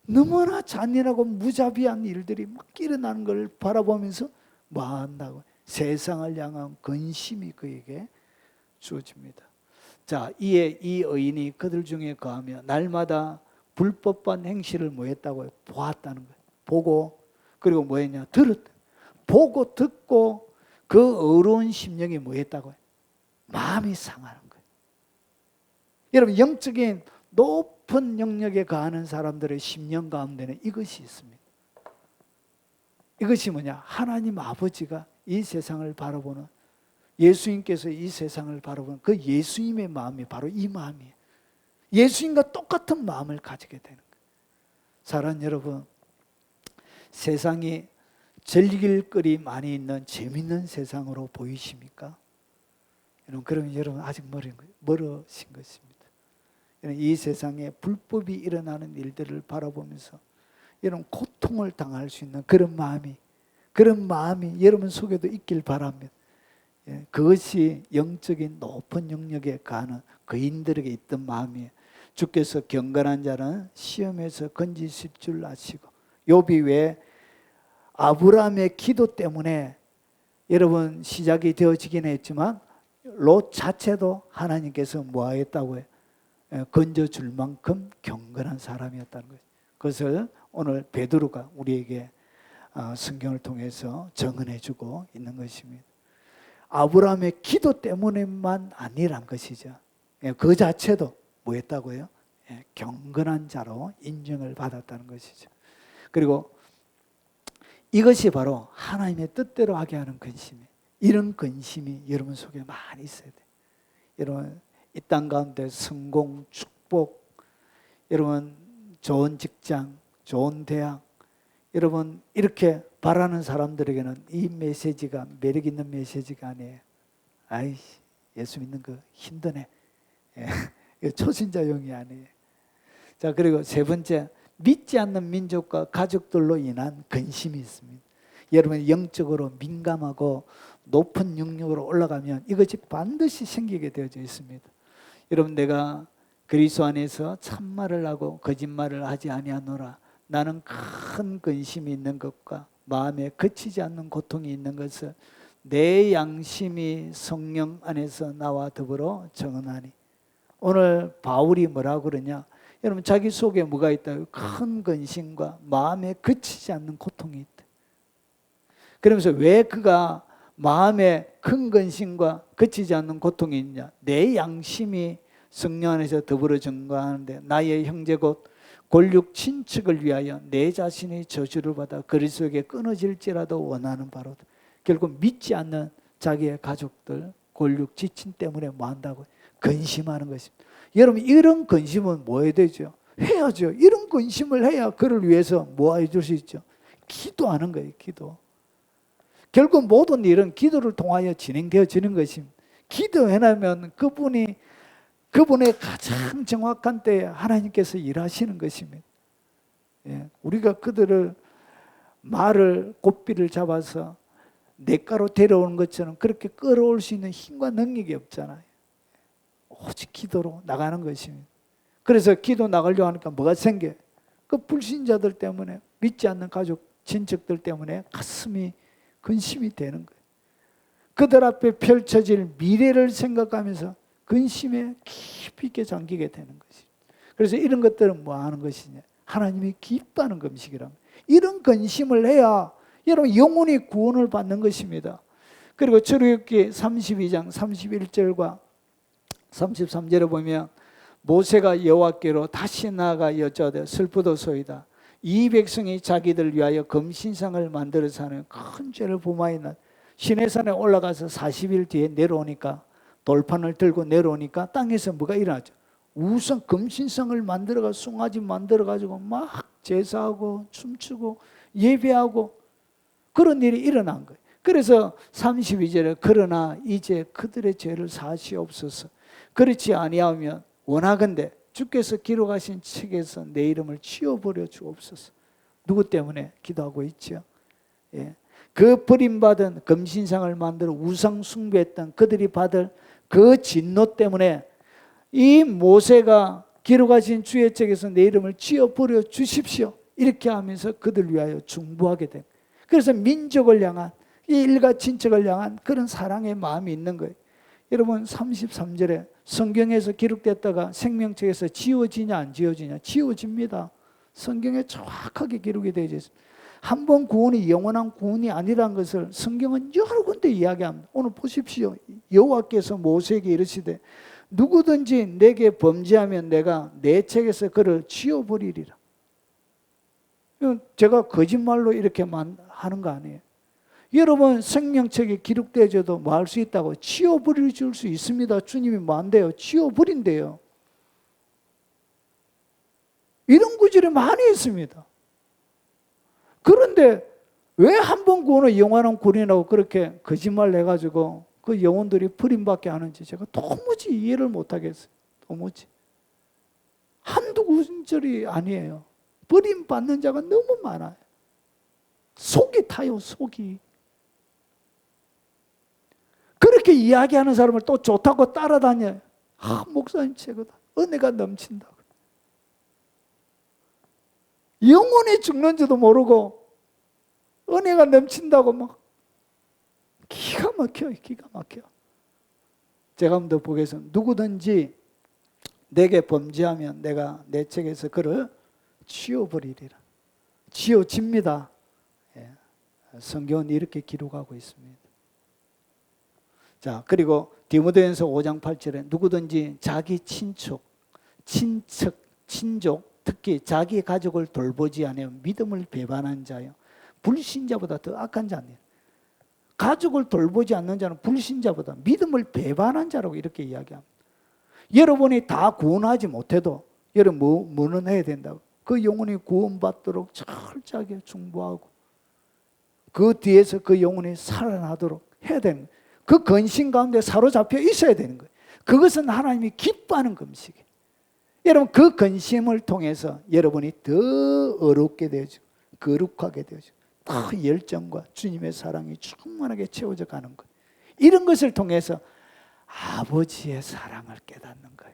Speaker 1: 너무나 잔인하고 무자비한 일들이 막 일어나는 걸 바라보면서 뭐 한다고? 세상을 향한 근심이 그에게 주어집니다. 자, 이에 이 의인이 그들 중에 거하며 날마다 불법한 행실을 뭐 했다고요? 보았다는 거예요. 보고, 그리고 뭐 했냐? 들었다. 보고 듣고 그 어려운 심령이 뭐 했다고요? 마음이 상하는 거예요. 여러분, 영적인 높은 영역에 거하는 사람들의 심령 가운데는 이것이 있습니다. 이것이 뭐냐? 하나님 아버지가 이 세상을 바라보는, 예수님께서 이 세상을 바라보는 그 예수님의 마음이 바로 이 마음이에요. 예수님과 똑같은 마음을 가지게 되는 거예요. 사랑하는 여러분, 세상이 즐길 거리 많이 있는 재밌는 세상으로 보이십니까? 그러면 여러분 아직 멀으신 것입니다. 이 세상에 불법이 일어나는 일들을 바라보면서 이런 고통을 당할 수 있는 그런 마음이 여러분 속에도 있길 바랍니다. 그것이 영적인 높은 영역에 가는 그인들에게 있던 마음이에요. 주께서 경건한 자는 시험에서 건지실 줄 아시고, 욥이 왜 아브라함의 기도 때문에 여러분 시작이 되어지긴 했지만 롯 자체도 하나님께서 뭐하였다고 해요? 건져줄 만큼 경건한 사람이었다는 거예요. 그것을 오늘 베드로가 우리에게 성경을 통해서 증언해주고 있는 것입니다. 아브라함의 기도 때문에만 아니란 것이죠. 그 자체도 뭐 했다고요? 경건한 자로 인정을 받았다는 것이죠. 그리고 이것이 바로 하나님의 뜻대로 하게 하는 근심이에요. 이런 근심이 여러분 속에 많이 있어야 돼요. 여러분 이 땅 가운데 성공, 축복, 여러분 좋은 직장, 좋은 대학, 여러분 이렇게 바라는 사람들에게는 이 메시지가 매력 있는 메시지가 아니에요. 아이씨, 예수 믿는 거 힘드네. 초신자용이 아니에요. 자, 그리고 세 번째, 믿지 않는 민족과 가족들로 인한 근심이 있습니다. 여러분 영적으로 민감하고 높은 영역으로 올라가면 이것이 반드시 생기게 되어져 있습니다. 여러분 내가 그리스도 안에서 참말을 하고 거짓말을 하지 아니하노라. 나는 큰 근심이 있는 것과 마음에 그치지 않는 고통이 있는 것을 내 양심이 성령 안에서 나와 더불어 증언하니. 오늘 바울이 뭐라고 그러냐? 여러분 자기 속에 뭐가 있다? 큰 근심과 마음에 그치지 않는 고통이 있다. 그러면서 왜 그가 마음에 큰 근심과 그치지 않는 고통이 있냐? 내 양심이 성령 안에서 더불어 증거하는데 나의 형제 곧 골육 친척을 위하여 내 자신의 저주를 받아 그리스도에게 끊어질지라도 원하는 바로다. 결국 믿지 않는 자기의 가족들 골육 지친 때문에 뭐 한다고요? 근심하는 것입니다. 여러분 이런 근심은 뭐 해야 되죠? 해야죠. 이런 근심을 해야 그를 위해서 뭐 해줄 수 있죠? 기도하는 거예요. 기도. 결국 모든 일은 기도를 통하여 진행되어지는 것입니다. 기도해나면 그분의 가장 정확한 때에 하나님께서 일하시는 것입니다. 우리가 그들을 말을 고삐를 잡아서 냇가로 데려오는 것처럼 그렇게 끌어올 수 있는 힘과 능력이 없잖아요. 오직 기도로 나가는 것입니다. 그래서 기도 나가려고 하니까 뭐가 생겨요? 그 불신자들 때문에, 믿지 않는 가족, 친척들 때문에 가슴이 근심이 되는 거예요. 그들 앞에 펼쳐질 미래를 생각하면서 근심에 깊이 있게 잠기게 되는 것이죠. 그래서 이런 것들은 뭐 하는 것이냐? 하나님이 기뻐하는 금식이랍니다. 이런 근심을 해야 여러분 영혼이 구원을 받는 것입니다. 그리고 출애굽기 32장 31절과 33절에 보면 모세가 여호와께로 다시 나아가 여짜오되 슬프도소이다. 이 백성이 자기들 위하여 금신상을 만들어서 하는 큰 죄를 범하였나. 시내산에 올라가서 40일 뒤에 내려오니까 돌판을 들고 내려오니까 땅에서 뭐가 일어나죠? 우선 금신상을 만들어가 송아지 만들어가지고 막 제사하고 춤추고 예배하고 그런 일이 일어난 거예요. 그래서 32절에 그러나 이제 그들의 죄를 사시옵소서. 그렇지 아니하면 원하건대 주께서 기록하신 책에서 내 이름을 지워버려 주옵소서. 누구 때문에 기도하고 있죠? 예. 그 버림받은 금신상을 만들어 우상 숭배했던 그들이 받을 그 진노 때문에 이 모세가 기록하신 주의 책에서 내 이름을 지워버려 주십시오. 이렇게 하면서 그들 위하여 중보하게 된. 그래서 민족을 향한 이 일가 친척을 향한 그런 사랑의 마음이 있는 거예요. 여러분 33절에 성경에서 기록됐다가 생명책에서 지워지냐 안 지워지냐? 지워집니다. 성경에 정확하게 기록이 되어 있습니다. 한 번 구원이 영원한 구원이 아니라는 것을 성경은 여러 군데 이야기합니다. 오늘 보십시오. 여호와께서 모세에게 이르시되 누구든지 내게 범죄하면 내가 내 책에서 그를 지워버리리라. 제가 거짓말로 이렇게 하는 거 아니에요. 여러분 생명책에 기록되어도 뭐 할 수 있다고? 지워버릴 수 있습니다. 주님이 뭐 한대요? 지워버린대요. 이런 구절이 많이 있습니다. 그런데 왜 한 번 구원을 영원한 구원이라고 그렇게 거짓말 해가지고 그 영혼들이 버림받게 하는지 제가 도무지 이해를 못하겠어요. 도무지. 한두 구절이 아니에요. 버림받는 자가 너무 많아요. 속이 타요, 속이. 그렇게 이야기하는 사람을 또 좋다고 따라다녀요. 목사님 최고다. 은혜가 넘친다. 영혼이 죽는지도 모르고 은혜가 넘친다고 막 기가 막혀요. 기가 막혀. 제가 한번 더 보겠습니다. 누구든지 내게 범죄하면 내가 내 책에서 그를 지워버리리라. 지워집니다. 예. 성경은 이렇게 기록하고 있습니다. 자, 그리고 디모데전서 5장 8절에 누구든지 자기 친척, 친족, 특히 자기 가족을 돌보지 않으며 믿음을 배반한 자요. 불신자보다 더 악한 자네요. 가족을 돌보지 않는 자는 불신자보다 믿음을 배반한 자라고 이렇게 이야기합니다. 여러분이 다 구원하지 못해도 여러분 뭐는 해야 된다고? 그 영혼이 구원받도록 철저하게 중보하고 그 뒤에서 그 영혼이 살아나도록 해야 되는 거예요. 그 근심 가운데 사로잡혀 있어야 되는 거예요. 그것은 하나님이 기뻐하는 금식이에요. 여러분 그 근심을 통해서 여러분이 더 어렵게 되죠. 거룩하게 되죠. 더 열정과 주님의 사랑이 충만하게 채워져 가는 거예요. 이런 것을 통해서 아버지의 사랑을 깨닫는 거예요.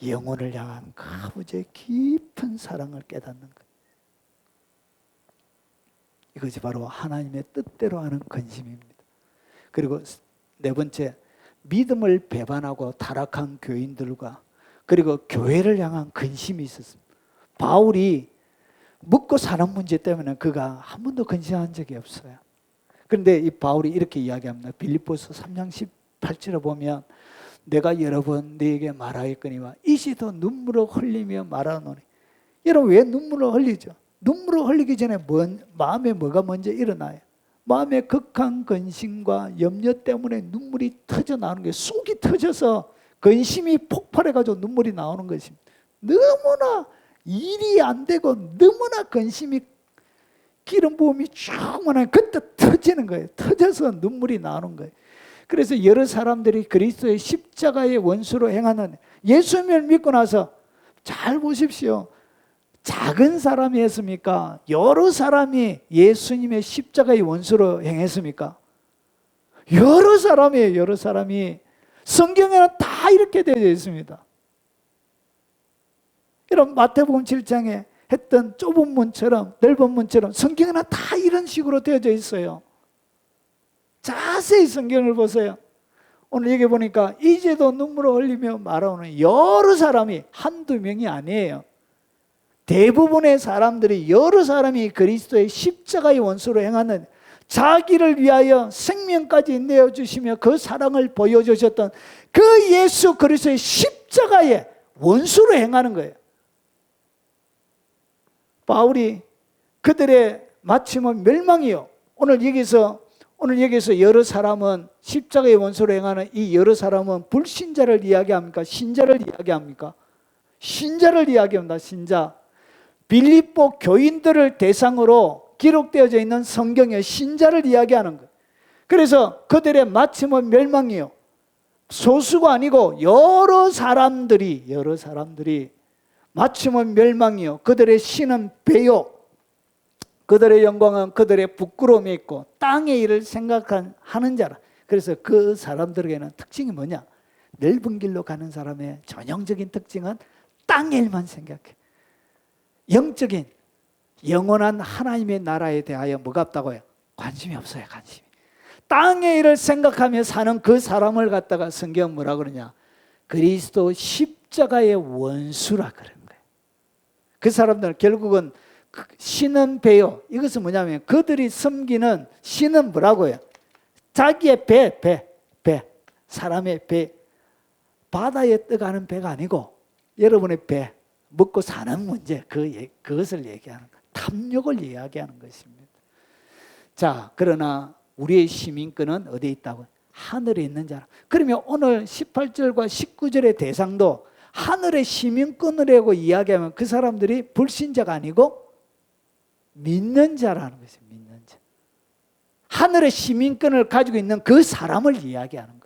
Speaker 1: 영혼을 향한 그 아버지의 깊은 사랑을 깨닫는 거예요. 이것이 바로 하나님의 뜻대로 하는 근심입니다. 그리고 네 번째, 믿음을 배반하고 타락한 교인들과 그리고 교회를 향한 근심이 있었습니다. 바울이 먹고 사는 문제 때문에 그가 한 번도 근심한 적이 없어요. 그런데 이 바울이 이렇게 이야기합니다. 빌립보서 3장 18절에 보면 내가 여러 번 너에게 말하였거니와 이시도 눈물을 흘리며 말하노니. 여러분 왜 눈물을 흘리죠? 눈물을 흘리기 전에 마음에 뭐가 먼저 일어나요? 마음의 극한 근심과 염려 때문에 눈물이 터져 나오는 게 속이 터져서 근심이 폭발해가지고 눈물이 나오는 것입니다. 너무나 일이 안 되고 너무나 근심이 기름 부음이 충만하게 그때 터지는 거예요. 터져서 눈물이 나오는 거예요. 그래서 여러 사람들이 그리스도의 십자가의 원수로 행하는 예수님을 믿고 나서 잘 보십시오. 작은 사람이 했습니까? 여러 사람이 예수님의 십자가의 원수로 행했습니까? 여러 사람이에요. 여러 사람이. 성경에는 다 이렇게 되어 있습니다. 이런 마태복음 7장에 했던 좁은 문처럼 넓은 문처럼 성경에는 다 이런 식으로 되어져 있어요. 자세히 성경을 보세요. 오늘 여기 보니까 이제도 눈물을 흘리며 말하는 여러 사람이 한두 명이 아니에요. 대부분의 사람들이, 여러 사람이 그리스도의 십자가의 원수로 행하는, 자기를 위하여 생명까지 내어주시며 그 사랑을 보여주셨던 그 예수 그리스도의 십자가의 원수로 행하는 거예요. 바울이 그들의 마침은 멸망이요. 오늘 여기서 여러 사람은, 십자가의 원수로 행하는 이 여러 사람은 불신자를 이야기합니까? 신자를 이야기합니까? 신자를 이야기합니다. 신자. 빌립보 교인들을 대상으로 기록되어져 있는 성경의 신자를 이야기하는 거예요. 그래서 그들의 마침은 멸망이요. 소수가 아니고 여러 사람들이 마침은 멸망이요. 그들의 신은 배요. 그들의 영광은 그들의 부끄러움에 있고 땅의 일을 생각하는 자라. 그래서 그 사람들에게는 특징이 뭐냐? 넓은 길로 가는 사람의 전형적인 특징은 땅의 일만 생각해. 영적인 영원한 하나님의 나라에 대하여 뭐가 없다고요? 관심이 없어요. 관심이. 땅의 일을 생각하며 사는 그 사람을 갖다가 성경은 뭐라 그러냐? 그리스도 십자가의 원수라 그러는 거예요. 그 사람들은 결국은 신은 배요. 이것은 뭐냐면 그들이 섬기는 신은 뭐라고요? 자기의 배. 사람의 배. 바다에 떠가는 배가 아니고 여러분의 배. 먹고 사는 문제, 그것을 얘기하는 거예요. 탐욕을 이야기하는 것입니다. 자, 그러나 우리의 시민권은 어디에 있다고요? 하늘에 있는 자라. 그러면 오늘 18절과 19절의 대상도 하늘의 시민권이라고 이야기하면 그 사람들이 불신자가 아니고 믿는 자라는 것이에요. 믿는 자. 하늘의 시민권을 가지고 있는 그 사람을 이야기하는 거예요.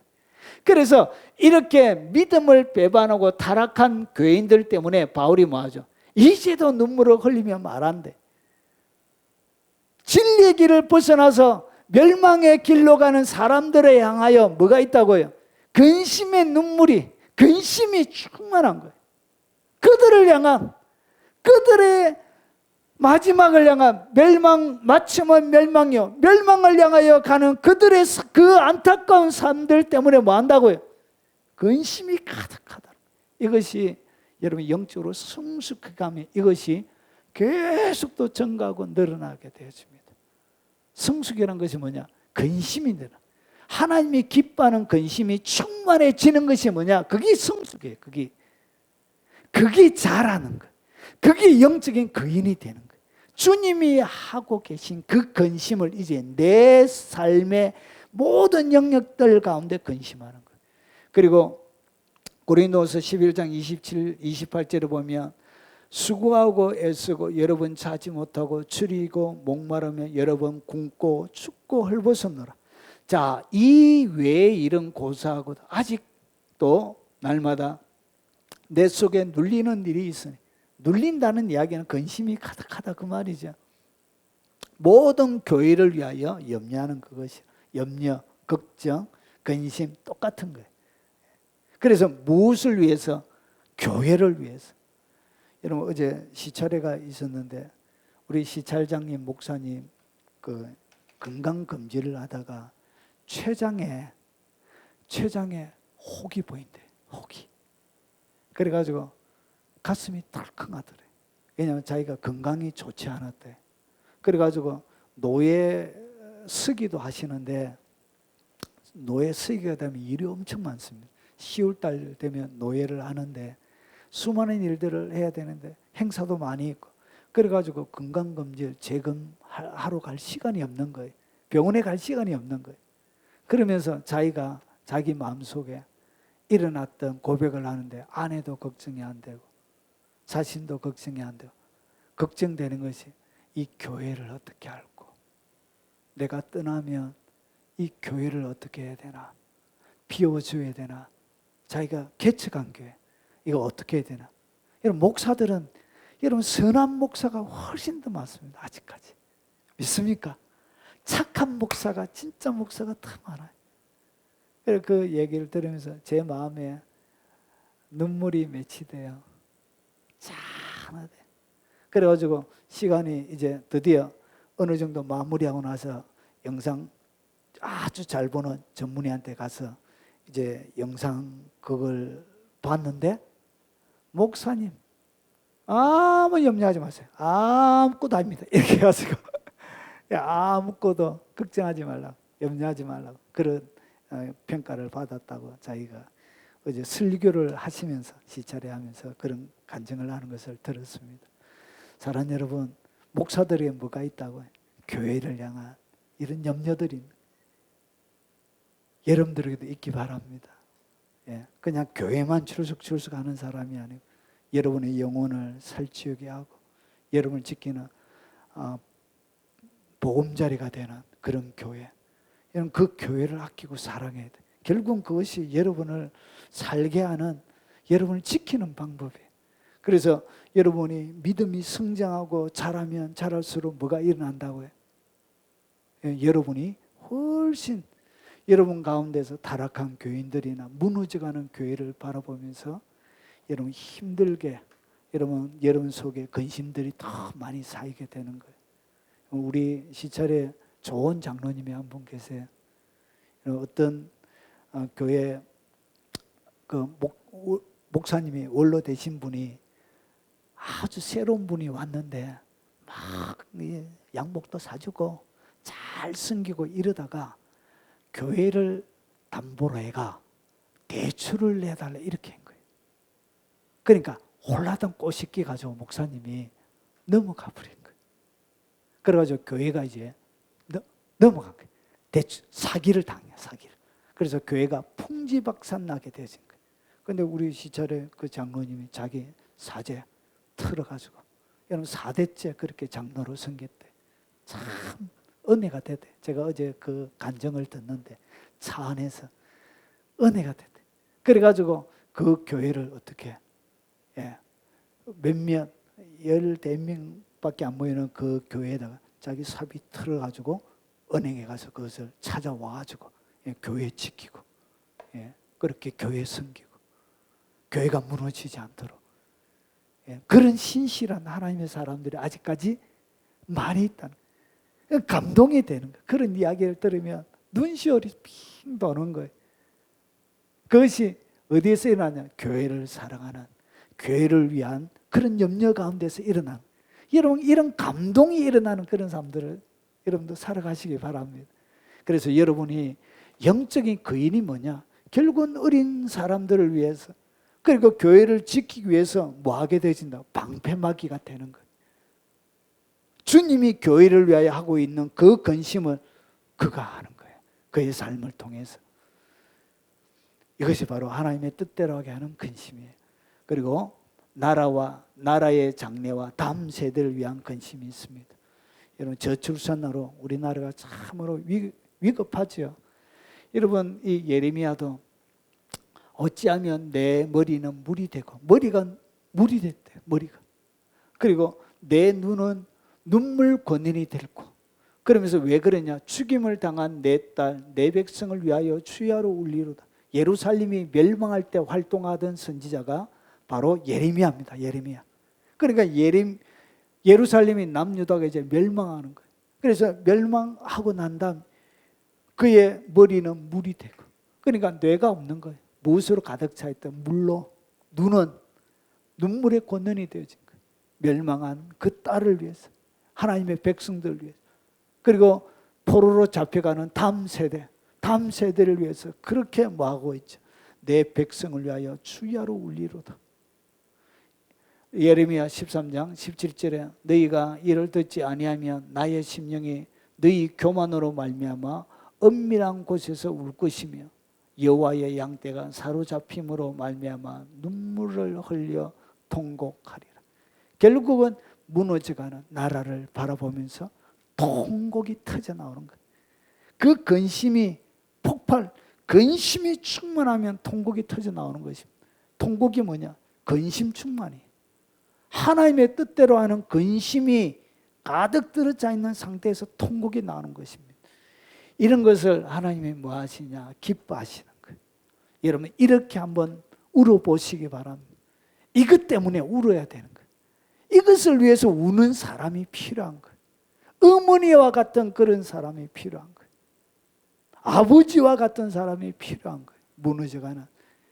Speaker 1: 그래서 이렇게 믿음을 배반하고 타락한 교인들 때문에 바울이 뭐하죠? 이제도 눈물을 흘리며 말한대. 진리의 길을 벗어나서 멸망의 길로 가는 사람들에 향하여 뭐가 있다고요? 근심의 눈물이, 근심이 충만한 거예요. 그들을 향한, 그들의 마지막을 향한 멸망, 마침은 멸망이요. 멸망을 향하여 가는 그들의 그 안타까운 삶들 때문에 뭐 한다고요? 근심이 가득하다. 이것이 여러분 영적으로 성숙해가면 이것이 계속 또 증가하고 늘어나게 되어집니다. 성숙이라는 것이 뭐냐? 근심이 늘어나. 하나님이 기뻐하는 근심이 충만해지는 것이 뭐냐? 그게 성숙이에요. 그게 잘하는 거예요. 그게 영적인 거인이 되는 거예요. 주님이 하고 계신 그 근심을 이제 내 삶의 모든 영역들 가운데 근심하는 거예요. 그리고 고린도서 11장 27, 28절에 보면 수고하고 애쓰고 여러 번 자지 못하고 추리고 목마르며 여러 번 굶고 춥고 헐벗었노라. 자, 이 외에 이런 고사하고 아직도 날마다 내 속에 눌리는 일이 있으니, 눌린다는 이야기는 근심이 가득하다 그 말이죠. 모든 교회를 위하여 염려하는 그것이 염려, 걱정, 근심 똑같은 거예요. 그래서 무엇을 위해서? 교회를 위해서. 여러분 어제 시찰회가 있었는데 우리 시찰장님 목사님 그 건강검진을 하다가 췌장에 혹이 보인대. 혹이. 그래가지고 가슴이 덜컹하더래. 왜냐하면 자기가 건강이 좋지 않았대. 그래가지고 노예 서기도 하시는데 노예 서기가 되면 일이 엄청 많습니다. 10월달 되면 노예를 하는데 수많은 일들을 해야 되는데 행사도 많이 있고 그래가지고 건강검진 재검하러 갈 시간이 없는 거예요. 병원에 갈 시간이 없는 거예요. 그러면서 자기가 자기 마음속에 일어났던 고백을 하는데 아내도 걱정이 안 되고 자신도 걱정이 안 되고 걱정되는 것이 이 교회를 어떻게 할고 내가 떠나면 이 교회를 어떻게 해야 되나 비워줘야 되나 자기가 개척한 교회 이거 어떻게 해야 되나. 여러분 목사들은 여러분 선한 목사가 훨씬 더 많습니다. 아직까지 믿습니까? 착한 목사가 진짜 목사가 더 많아요. 그래서 그 얘기를 들으면서 제 마음에 눈물이 맺히대요. 짠하대. 그래가지고 시간이 이제 드디어 어느 정도 마무리하고 나서 영상 아주 잘 보는 전문의한테 가서 이제 영상 그걸 봤는데, 목사님 아무 염려하지 마세요. 아무것도 아닙니다. 이렇게 해가지고 아무것도 걱정하지 말라고, 염려하지 말라고 그런 평가를 받았다고 자기가 어제 설교를 하시면서, 시찰회 하면서 그런 간증을 하는 것을 들었습니다. 사랑하는 여러분, 목사들에게 뭐가 있다고요? 교회를 향한 이런 염려들이 여러분들에게도 있기 바랍니다. 예, 그냥 교회만 출석하는 사람이 아니고 여러분의 영혼을 살찌우게 하고 여러분을 지키는 보금자리가 되는 그런 교회, 여러분 그 교회를 아끼고 사랑해야 돼. 결국은 그것이 여러분을 살게 하는, 여러분을 지키는 방법이에요. 그래서 여러분이 믿음이 성장하고 자라면 자랄수록 뭐가 일어난다고요? 예, 여러분이 훨씬 여러분 가운데서 타락한 교인들이나 무너져가는 교회를 바라보면서 여러분 힘들게, 여러분 속에 근심들이 더 많이 쌓이게 되는 거예요. 우리 시찰에 좋은 장로님이 한 분 계세요. 어떤 교회 그 목사님이 원로 되신 분이 아주 새로운 분이 왔는데 막 양복도 사주고 잘 섬기고 이러다가 교회를 담보로 해가 대출을 내달라 이렇게 한 거예요. 그러니까 홀라당 꼬시기 가지고 목사님이 넘어가 버린 거예요. 그래가지고 교회가 이제 넘어간 거예요. 대출 사기를 당해요. 사기를. 그래서 교회가 풍지박산 나게 되신 거예요. 근데 우리 시찰에 그 장로님이 자기 사제 틀어가지고, 여러분 4대째 그렇게 장로로 섬겼대. 참 은혜가 되대. 제가 어제 그 간증을 듣는데 차 안에서 은혜가 되대. 그래가지고 그 교회를 어떻게, 몇몇 14명밖에 안 모이는 그 교회에다가 자기 사비 틀어가지고 은행에 가서 그것을 찾아와가지고 교회 지키고, 그렇게 교회 섬기고 교회가 무너지지 않도록, 그런 신실한 하나님의 사람들이 아직까지 많이 있다는 거예요. 감동이 되는 거예요. 그런 이야기를 들으면 눈시울이 핑 도는 거예요. 그것이 어디에서 일어나냐? 교회를 사랑하는, 교회를 위한 그런 염려 가운데서 일어나는, 여러분 이런 감동이 일어나는 그런 사람들을 여러분도 살아가시기 바랍니다. 그래서 여러분이 영적인 거인이 뭐냐? 결국은 어린 사람들을 위해서, 그리고 교회를 지키기 위해서 뭐 하게 되진다? 방패막이가 되는 거예요. 주님이 교회를 위하여 하고 있는 그 근심을 그가 하는 거예요. 그의 삶을 통해서. 이것이 바로 하나님의 뜻대로 하게 하는 근심이에요. 그리고 나라의 장래와 다음 세대를 위한 근심이 있습니다. 여러분 저출산으로 우리나라가 참으로 위급하죠. 여러분 이 예레미야도 어찌하면 내 머리는 물이 되고, 머리가 물이 됐대요. 머리가. 그리고 내 눈은 눈물 권인이 될고, 그러면서 왜 그러냐? 죽임을 당한 내 딸, 내 백성을 위하여 주야로 울리로다. 예루살렘이 멸망할 때 활동하던 선지자가 바로 예레미야입니다. 예레미야. 그러니까 예루살렘이 남유다가 이제 멸망하는 거예요. 그래서 멸망하고 난 다음 그의 머리는 물이 되고, 그러니까 뇌가 없는 거예요. 무엇으로 가득 차 있던 물로, 눈은 눈물의 권능이 되어진 거예요. 멸망한 그 딸을 위해서, 하나님의 백성들을 위해서, 그리고 포로로 잡혀가는 다음 세대를 위해서 그렇게 뭐하고 있죠? 내 백성을 위하여 주야로 울리로다. 예레미야 13장 17절에 너희가 이를 듣지 아니하면 나의 심령이 너희 교만으로 말미암아 은밀한 곳에서 울 것이며 여호와의 양떼가 사로잡힘으로 말미암아 눈물을 흘려 통곡하리라. 결국은 무너져가는 나라를 바라보면서 통곡이 터져 나오는 거예요. 그 근심이 근심이 충만하면 통곡이 터져 나오는 것입니다. 통곡이 뭐냐? 근심 충만이에요. 하나님의 뜻대로 하는 근심이 가득 들어차 있는 상태에서 통곡이 나오는 것입니다. 이런 것을 하나님이 뭐 하시냐? 기뻐하시는 거예요. 여러분 이렇게 한번 울어보시기 바랍니다. 이것 때문에 울어야 되는 거예요. 이것을 위해서 우는 사람이 필요한 거예요. 어머니와 같은 그런 사람이 필요한 거예요. 아버지와 같은 사람이 필요한 거예요. 무너져가는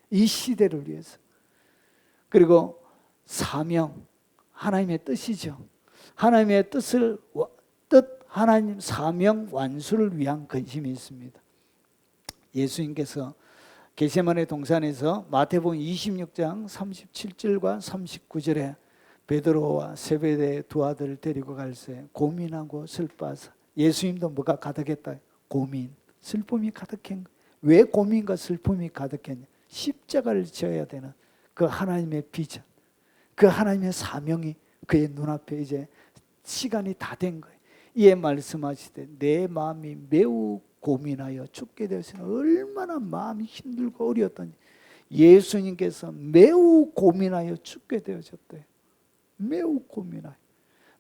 Speaker 1: 이 시대를 위해서. 그리고 사명, 하나님의 뜻이죠. 하나님의 뜻, 하나님 사명 완수를 위한 근심이 있습니다. 예수님께서 겟세마네 동산에서 마태복음 26장 37절과 39절에 베드로와 세베대의 두 아들을 데리고 갈새 고민하고 슬퍼하사. 예수님도 뭐가 가득했다? 고민, 슬픔이 가득한. 왜 고민과 슬픔이 가득했냐? 십자가를 져야 되는 그 하나님의 비전, 그 하나님의 사명이 그의 눈앞에 이제 시간이 다 된 거예요. 이에 말씀하시되 내 마음이 매우 고민하여 죽게 되었으니 얼마나 마음이 힘들고 어려웠더니 예수님께서 매우 고민하여 죽게 되어졌대요. 매우 고민하여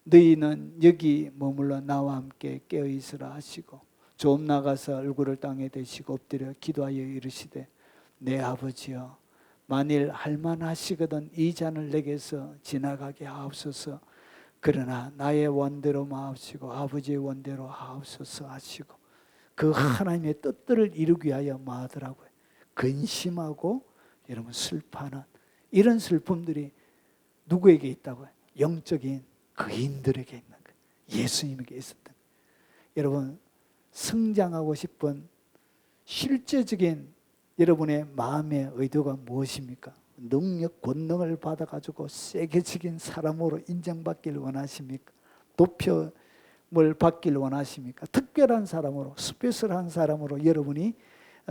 Speaker 1: 너희는 여기 머물러 나와 함께 깨어 있으라 하시고 좀 나가서 얼굴을 땅에 대시고 엎드려 기도하여 이르시되 내 아버지여 만일 할만하시거든 이 잔을 내게서 지나가게 하옵소서. 그러나 나의 원대로 마옵시고 아버지의 원대로 하옵소서 하시고 그 하나님의 뜻들을 이루기 위하여 마하더라고요. 근심하고 여러분 슬퍼하는 이런 슬픔들이 누구에게 있다고요? 영적인 거인들에게 있는 거예요. 예수님에게 있었던 거예요. 여러분 성장하고 싶은 실제적인 여러분의 마음의 의도가 무엇입니까? 능력, 권능을 받아가지고 세계적인 사람으로 인정받기를 원하십니까? 높임을 받기를 원하십니까? 특별한 사람으로, 스페셜한 사람으로 여러분이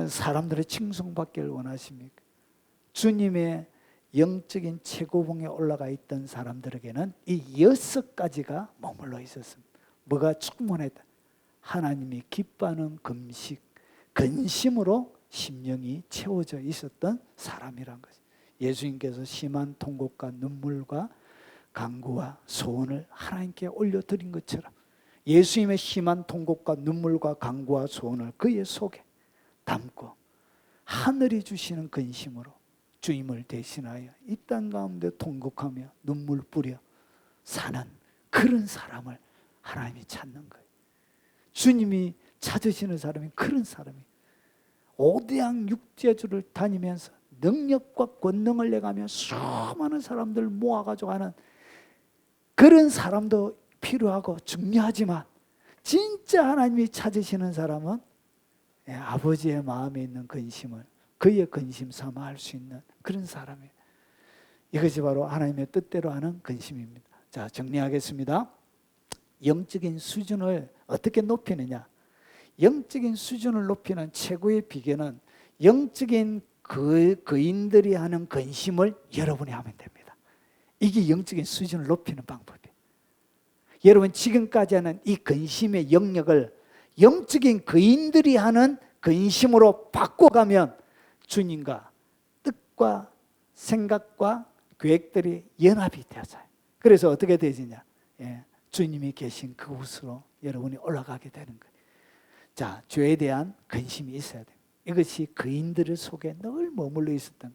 Speaker 1: 사람들의 칭송받기를 원하십니까? 주님의 영적인 최고봉에 올라가 있던 사람들에게는 이 6가지가 머물러 있었습니다. 뭐가 충분했다? 하나님이 기뻐하는 금식, 근심으로 심령이 채워져 있었던 사람이란 것이죠. 예수님께서 심한 통곡과 눈물과 간구와 소원을 하나님께 올려드린 것처럼 예수님의 심한 통곡과 눈물과 간구와 소원을 그의 속에 담고 하늘이 주시는 근심으로 주님을 대신하여 이 땅 가운데 통곡하며 눈물 뿌려 사는 그런 사람을 하나님이 찾는 거예요. 주님이 찾으시는 사람이 그런 사람이에요. 오대양 육지주를 다니면서 능력과 권능을 내가며 수많은 사람들 모아가지고 하는 그런 사람도 필요하고 중요하지만 진짜 하나님이 찾으시는 사람은 아버지의 마음에 있는 근심을 그의 근심 삼아 할 수 있는 그런 사람이에요. 이것이 바로 하나님의 뜻대로 하는 근심입니다. 자, 정리하겠습니다. 영적인 수준을 어떻게 높이느냐? 영적인 수준을 높이는 최고의 비결은 영적인 거인들이 하는 근심을 여러분이 하면 됩니다. 이게 영적인 수준을 높이는 방법이에요. 여러분 지금까지 하는 이 근심의 영역을 영적인 거인들이 하는 근심으로 바꿔가면 주님과 뜻과 생각과 계획들이 연합이 되어져요. 그래서 어떻게 되지냐? 주님이 계신 그곳으로 여러분이 올라가게 되는 거예요. 자, 죄에 대한 근심이 있어야 돼요. 이것이 그인들 속에 늘 머물러 있었던 거예요.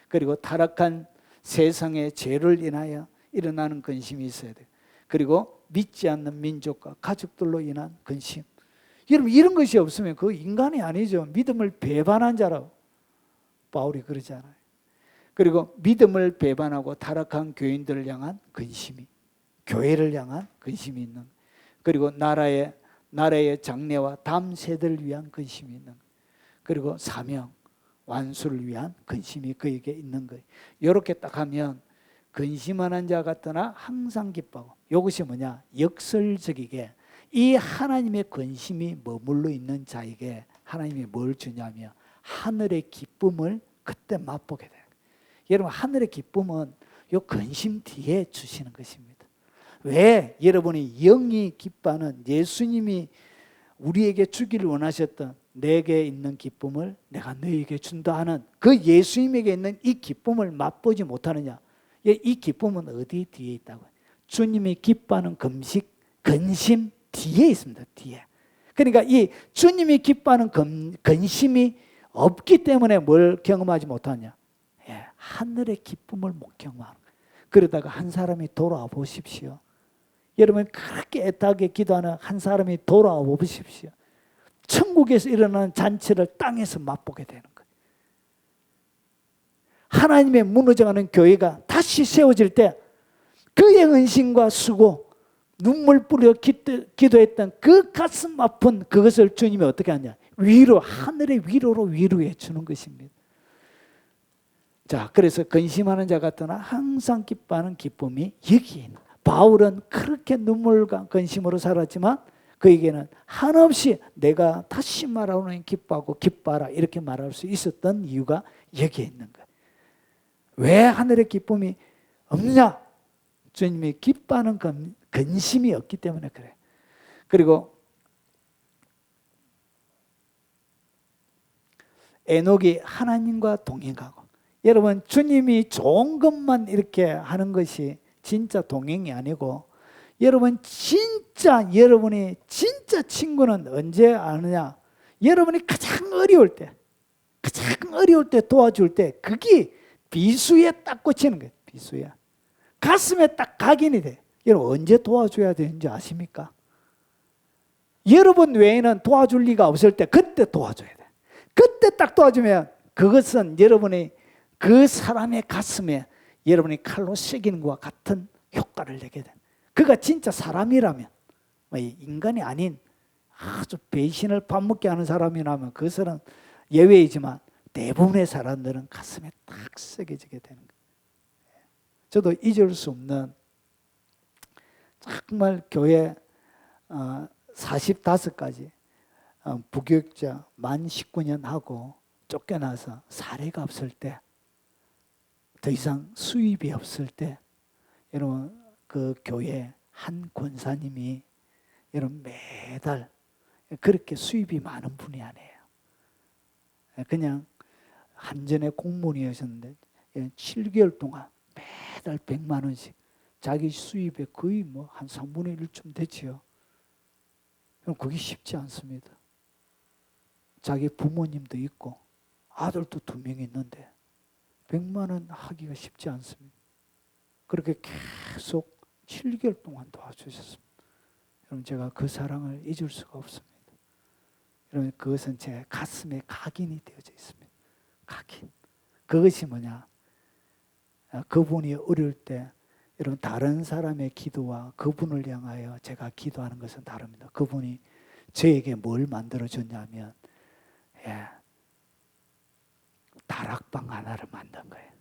Speaker 1: 그리고 타락한 세상의 죄를 인하여 일어나는 근심이 있어야 돼요. 그리고 믿지 않는 민족과 가족들로 인한 근심. 여러분 이런 것이 없으면 그 인간이 아니죠. 믿음을 배반한 자라고 바울이 그러잖아요. 그리고 믿음을 배반하고 타락한 교인들을 향한 근심이, 교회를 향한 근심이 있는, 그리고 나라의 장래와 다음 세대를 위한 근심이 있는, 그리고 사명 완수를 위한 근심이 그에게 있는 거예요. 이렇게 딱 하면 근심하는 자 같으나 항상 기뻐하고, 이것이 뭐냐? 역설적이게 이 하나님의 근심이 머물러 있는 자에게 하나님이 뭘 주냐면 하늘의 기쁨을 그때 맛보게 돼요. 여러분 하늘의 기쁨은 이 근심 뒤에 주시는 것입니다. 왜? 여러분이 영이 기뻐하는 예수님이 우리에게 주기를 원하셨던 내게 있는 기쁨을 내가 너에게 준다 하는 그 예수님에게 있는 이 기쁨을 맛보지 못하느냐? 이 기쁨은 어디 뒤에 있다고요? 주님이 기뻐하는 근심 뒤에 있습니다. 뒤에. 그러니까 이 주님이 기뻐하는 근심이 없기 때문에 뭘 경험하지 못하냐? 하늘의 기쁨을 못 경험하는 거예요. 그러다가 한 사람이 돌아와 보십시오. 여러분 그렇게 애타게 기도하는 한 사람이 돌아와 보십시오. 천국에서 일어나는 잔치를 땅에서 맛보게 되는 거예요. 하나님의 무너져가는 교회가 다시 세워질 때 그의 헌신과 수고, 눈물 뿌려 기도했던 그 가슴 아픈 그것을 주님이 어떻게 하냐? 위로, 하늘의 위로로 위로해 주는 것입니다. 자, 그래서 근심하는 자 같으나 항상 기뻐하는 기쁨이 여기에 있는 거예요. 바울은 그렇게 눈물과 근심으로 살았지만 그에게는 한없이 내가 다시 말하노니 기뻐하고 기뻐하라 이렇게 말할 수 있었던 이유가 여기에 있는 거예요. 왜 하늘의 기쁨이 없느냐? 주님이 기뻐하는 근심이 없기 때문에 그래요. 그리고 에녹이 하나님과 동행하고, 여러분 주님이 좋은 것만 이렇게 하는 것이 진짜 동행이 아니고, 여러분 진짜 여러분이 진짜 친구는 언제 아느냐? 여러분이 가장 어려울 때 도와줄 때 그게 비수에 딱 꽂히는 거예요. 비수에 가슴에 딱 각인이 돼. 여러분 언제 도와줘야 되는지 아십니까? 여러분 외에는 도와줄 리가 없을 때 그때 도와줘야 돼. 그때 딱 도와주면 그것은 여러분이 그 사람의 가슴에 여러분이 칼로 새기는 것과 같은 효과를 내게 돼. 그가 진짜 사람이라면, 인간이 아닌 아주 배신을 밥 먹게 하는 사람이라면 그것은 예외이지만 대부분의 사람들은 가슴에 딱 새겨지게 되는 거예요. 저도 잊을 수 없는, 정말 교회 45가지 부교육자 만 19년 하고 쫓겨나서 사례가 없을 때, 더 이상 수입이 없을 때, 여러분 그 교회 한 권사님이 여러분 매달 그렇게 수입이 많은 분이 아니에요. 그냥 한전의 공무원이었는데 7개월 동안 매달 100만 원씩 자기 수입의 거의 뭐 한 3분의 1쯤 되지요. 그럼 그게 쉽지 않습니다. 자기 부모님도 있고 아들도 2명 있는데 100만 원 하기가 쉽지 않습니다. 그렇게 계속 7개월 동안 도와주셨습니다. 여러분 제가 그 사랑을 잊을 수가 없습니다. 여러분 그것은 제 가슴에 각인이 되어져 있습니다. 각인. 그것이 뭐냐? 그분이 어려울 때 여러분 다른 사람의 기도와 그분을 향하여 제가 기도하는 것은 다릅니다. 그분이 저에게 뭘 만들어줬냐면 다락방 하나를 만든 거예요.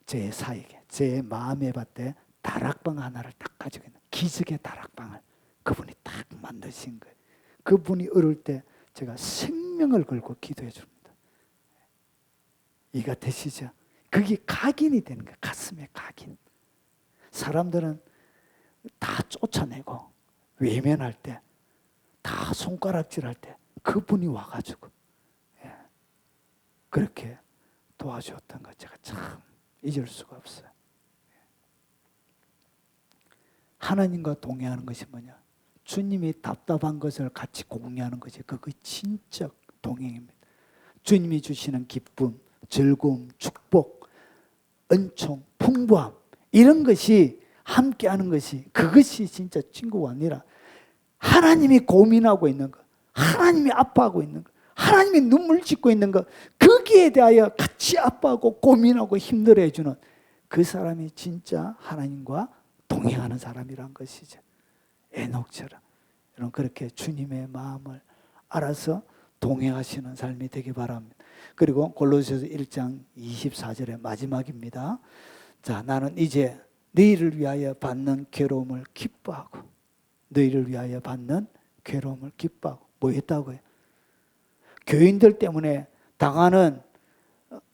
Speaker 1: 제 사에게, 제 마음의 밭에 다락방 하나를 딱 가지고 있는 기적의 다락방을 그분이 딱 만드신 거예요. 그분이 어려울 때 제가 생명을 걸고 기도해 줍니다. 이해가 되시죠? 그게 각인이 되는 거예요. 가슴에 각인. 사람들은 다 쫓아내고 외면할 때, 다 손가락질할 때 그분이 와가지고 그렇게 도와주었던 것 제가 참 잊을 수가 없어요. 하나님과 동행하는 것이 뭐냐? 주님이 답답한 것을 같이 공유하는 것이 그거 진짜 동행입니다. 주님이 주시는 기쁨, 즐거움, 축복, 은총, 풍부함 이런 것이 함께하는 것이 그것이 진짜 친구가 아니라 하나님이 고민하고 있는 것, 하나님이 아파하고 있는 것, 하나님이 눈물 짓고 있는 것, 거기에 대하여 같이 아파하고 고민하고 힘들어해 주는 그 사람이 진짜 하나님과 동행하는 사람이란 것이죠. 에녹처럼 여러분 그렇게 주님의 마음을 알아서 동행하시는 삶이 되기 바랍니다. 그리고 골로새서 1장 24절의 마지막입니다. 자, 나는 이제 너희를 위하여 받는 괴로움을 기뻐하고, 너희를 위하여 받는 괴로움을 기뻐하고. 뭐 했다고요? 교인들 때문에 당하는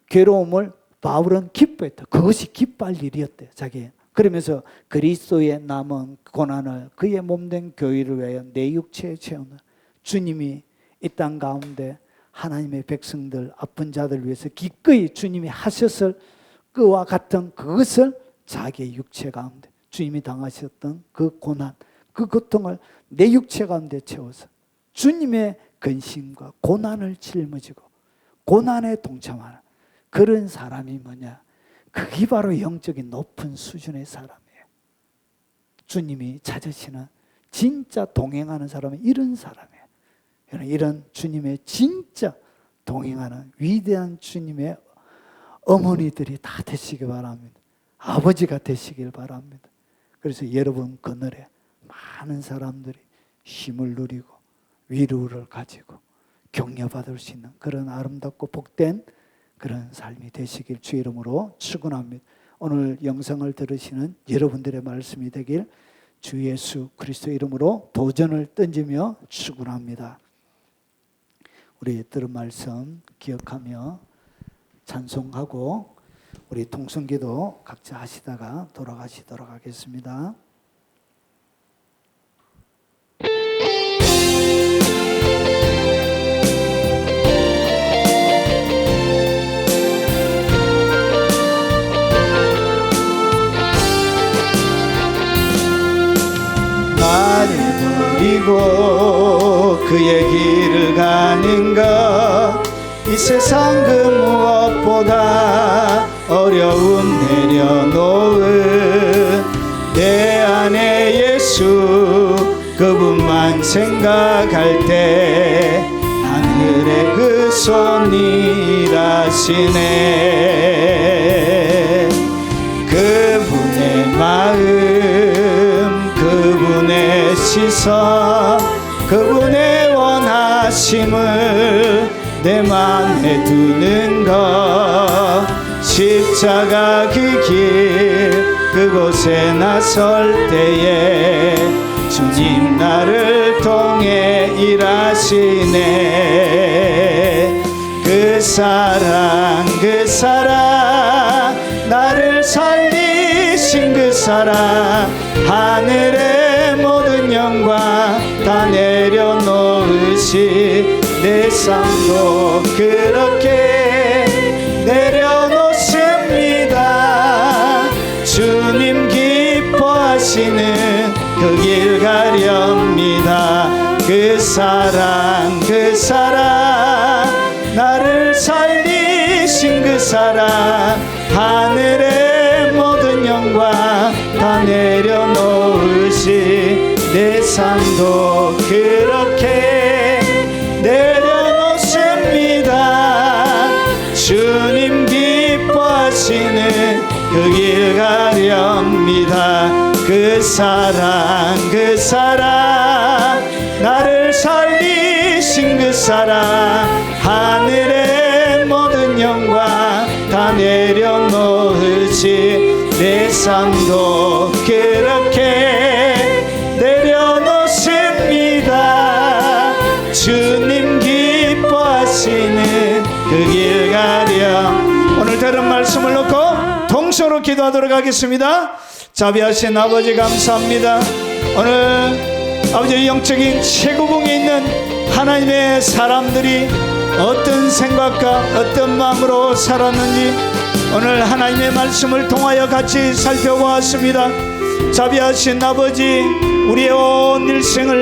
Speaker 1: 괴로움을 바울은 기뻐했다. 그것이 기뻐할 일이었대요. 자기. 그러면서 그리스도의 남은 고난을 그의 몸된 교회를 위하여 내 육체에 채우는 주님이 이 땅 가운데 하나님의 백성들 아픈 자들 위해서 기꺼이 주님이 하셨을 그와 같은 그것을 자기의 육체 가운데 주님이 당하셨던 그 고난 그 고통을 내 육체 가운데 채워서 주님의 근심과 고난을 짊어지고 고난에 동참하는 그런 사람이 뭐냐? 그게 바로 영적인 높은 수준의 사람이에요. 주님이 찾으시는 진짜 동행하는 사람은 이런 사람이에요. 이런 주님의 진짜 동행하는 위대한 주님의 어머니들이 다 되시길 바랍니다. 아버지가 되시길 바랍니다. 그래서 여러분 그늘에 많은 사람들이 힘을 누리고 위로를 가지고 격려받을 수 있는 그런 아름답고 복된 그런 삶이 되시길 주 이름으로 축원합니다. 오늘 영상을 들으시는 여러분들의 말씀이 되길 주 예수 그리스도 이름으로 도전을 던지며 축원합니다. 우리 들은 말씀 기억하며 찬송하고 우리 통성기도 각자 하시다가 돌아가시도록 하겠습니다. 나를 버리고 그의 길을 가는 것 이 세상 그 무엇보다 어려움 내려놓은 내 안에 예수 그분만 생각할 때 하늘의 그 손 일하시네. 그분의 마음 그분의 시선 그분의 원하심을 내 맘에 두는 것 십자가 그 길 그곳에 나설 때에 주님 나를 통해 일하시네. 그 사랑 나를 살리신 그 사랑 하늘의 모든 영광 다 내려놓으시 내 삶도 그렇게 내려놓습니다. 주님 기뻐하시는 그 길 가렵니다. 그 사랑 나를 살리신 그 사랑 하늘의 모든 영광 다 내려놓으시 내 삶도 그렇게 내려놓습니다. 주님 기뻐하시는 그 길 가렵니다. 그 사랑 나를 살리신 그 사랑 하늘의 모든 영광 다 내려놓으시 내 삶도 그렇게 내려놓습니다. 주님 기뻐하시는 그 길 가렴. 오늘 들은 말씀을 놓고 동서로 기도하도록 하겠습니다. 자비하신 아버지 감사합니다. 오늘 아버지 영적인 최고봉에 있는 하나님의 사람들이 어떤 생각과 어떤 마음으로 살았는지 오늘 하나님의 말씀을 통하여 같이 살펴보았습니다. 자비하신 아버지 우리의 온 일생을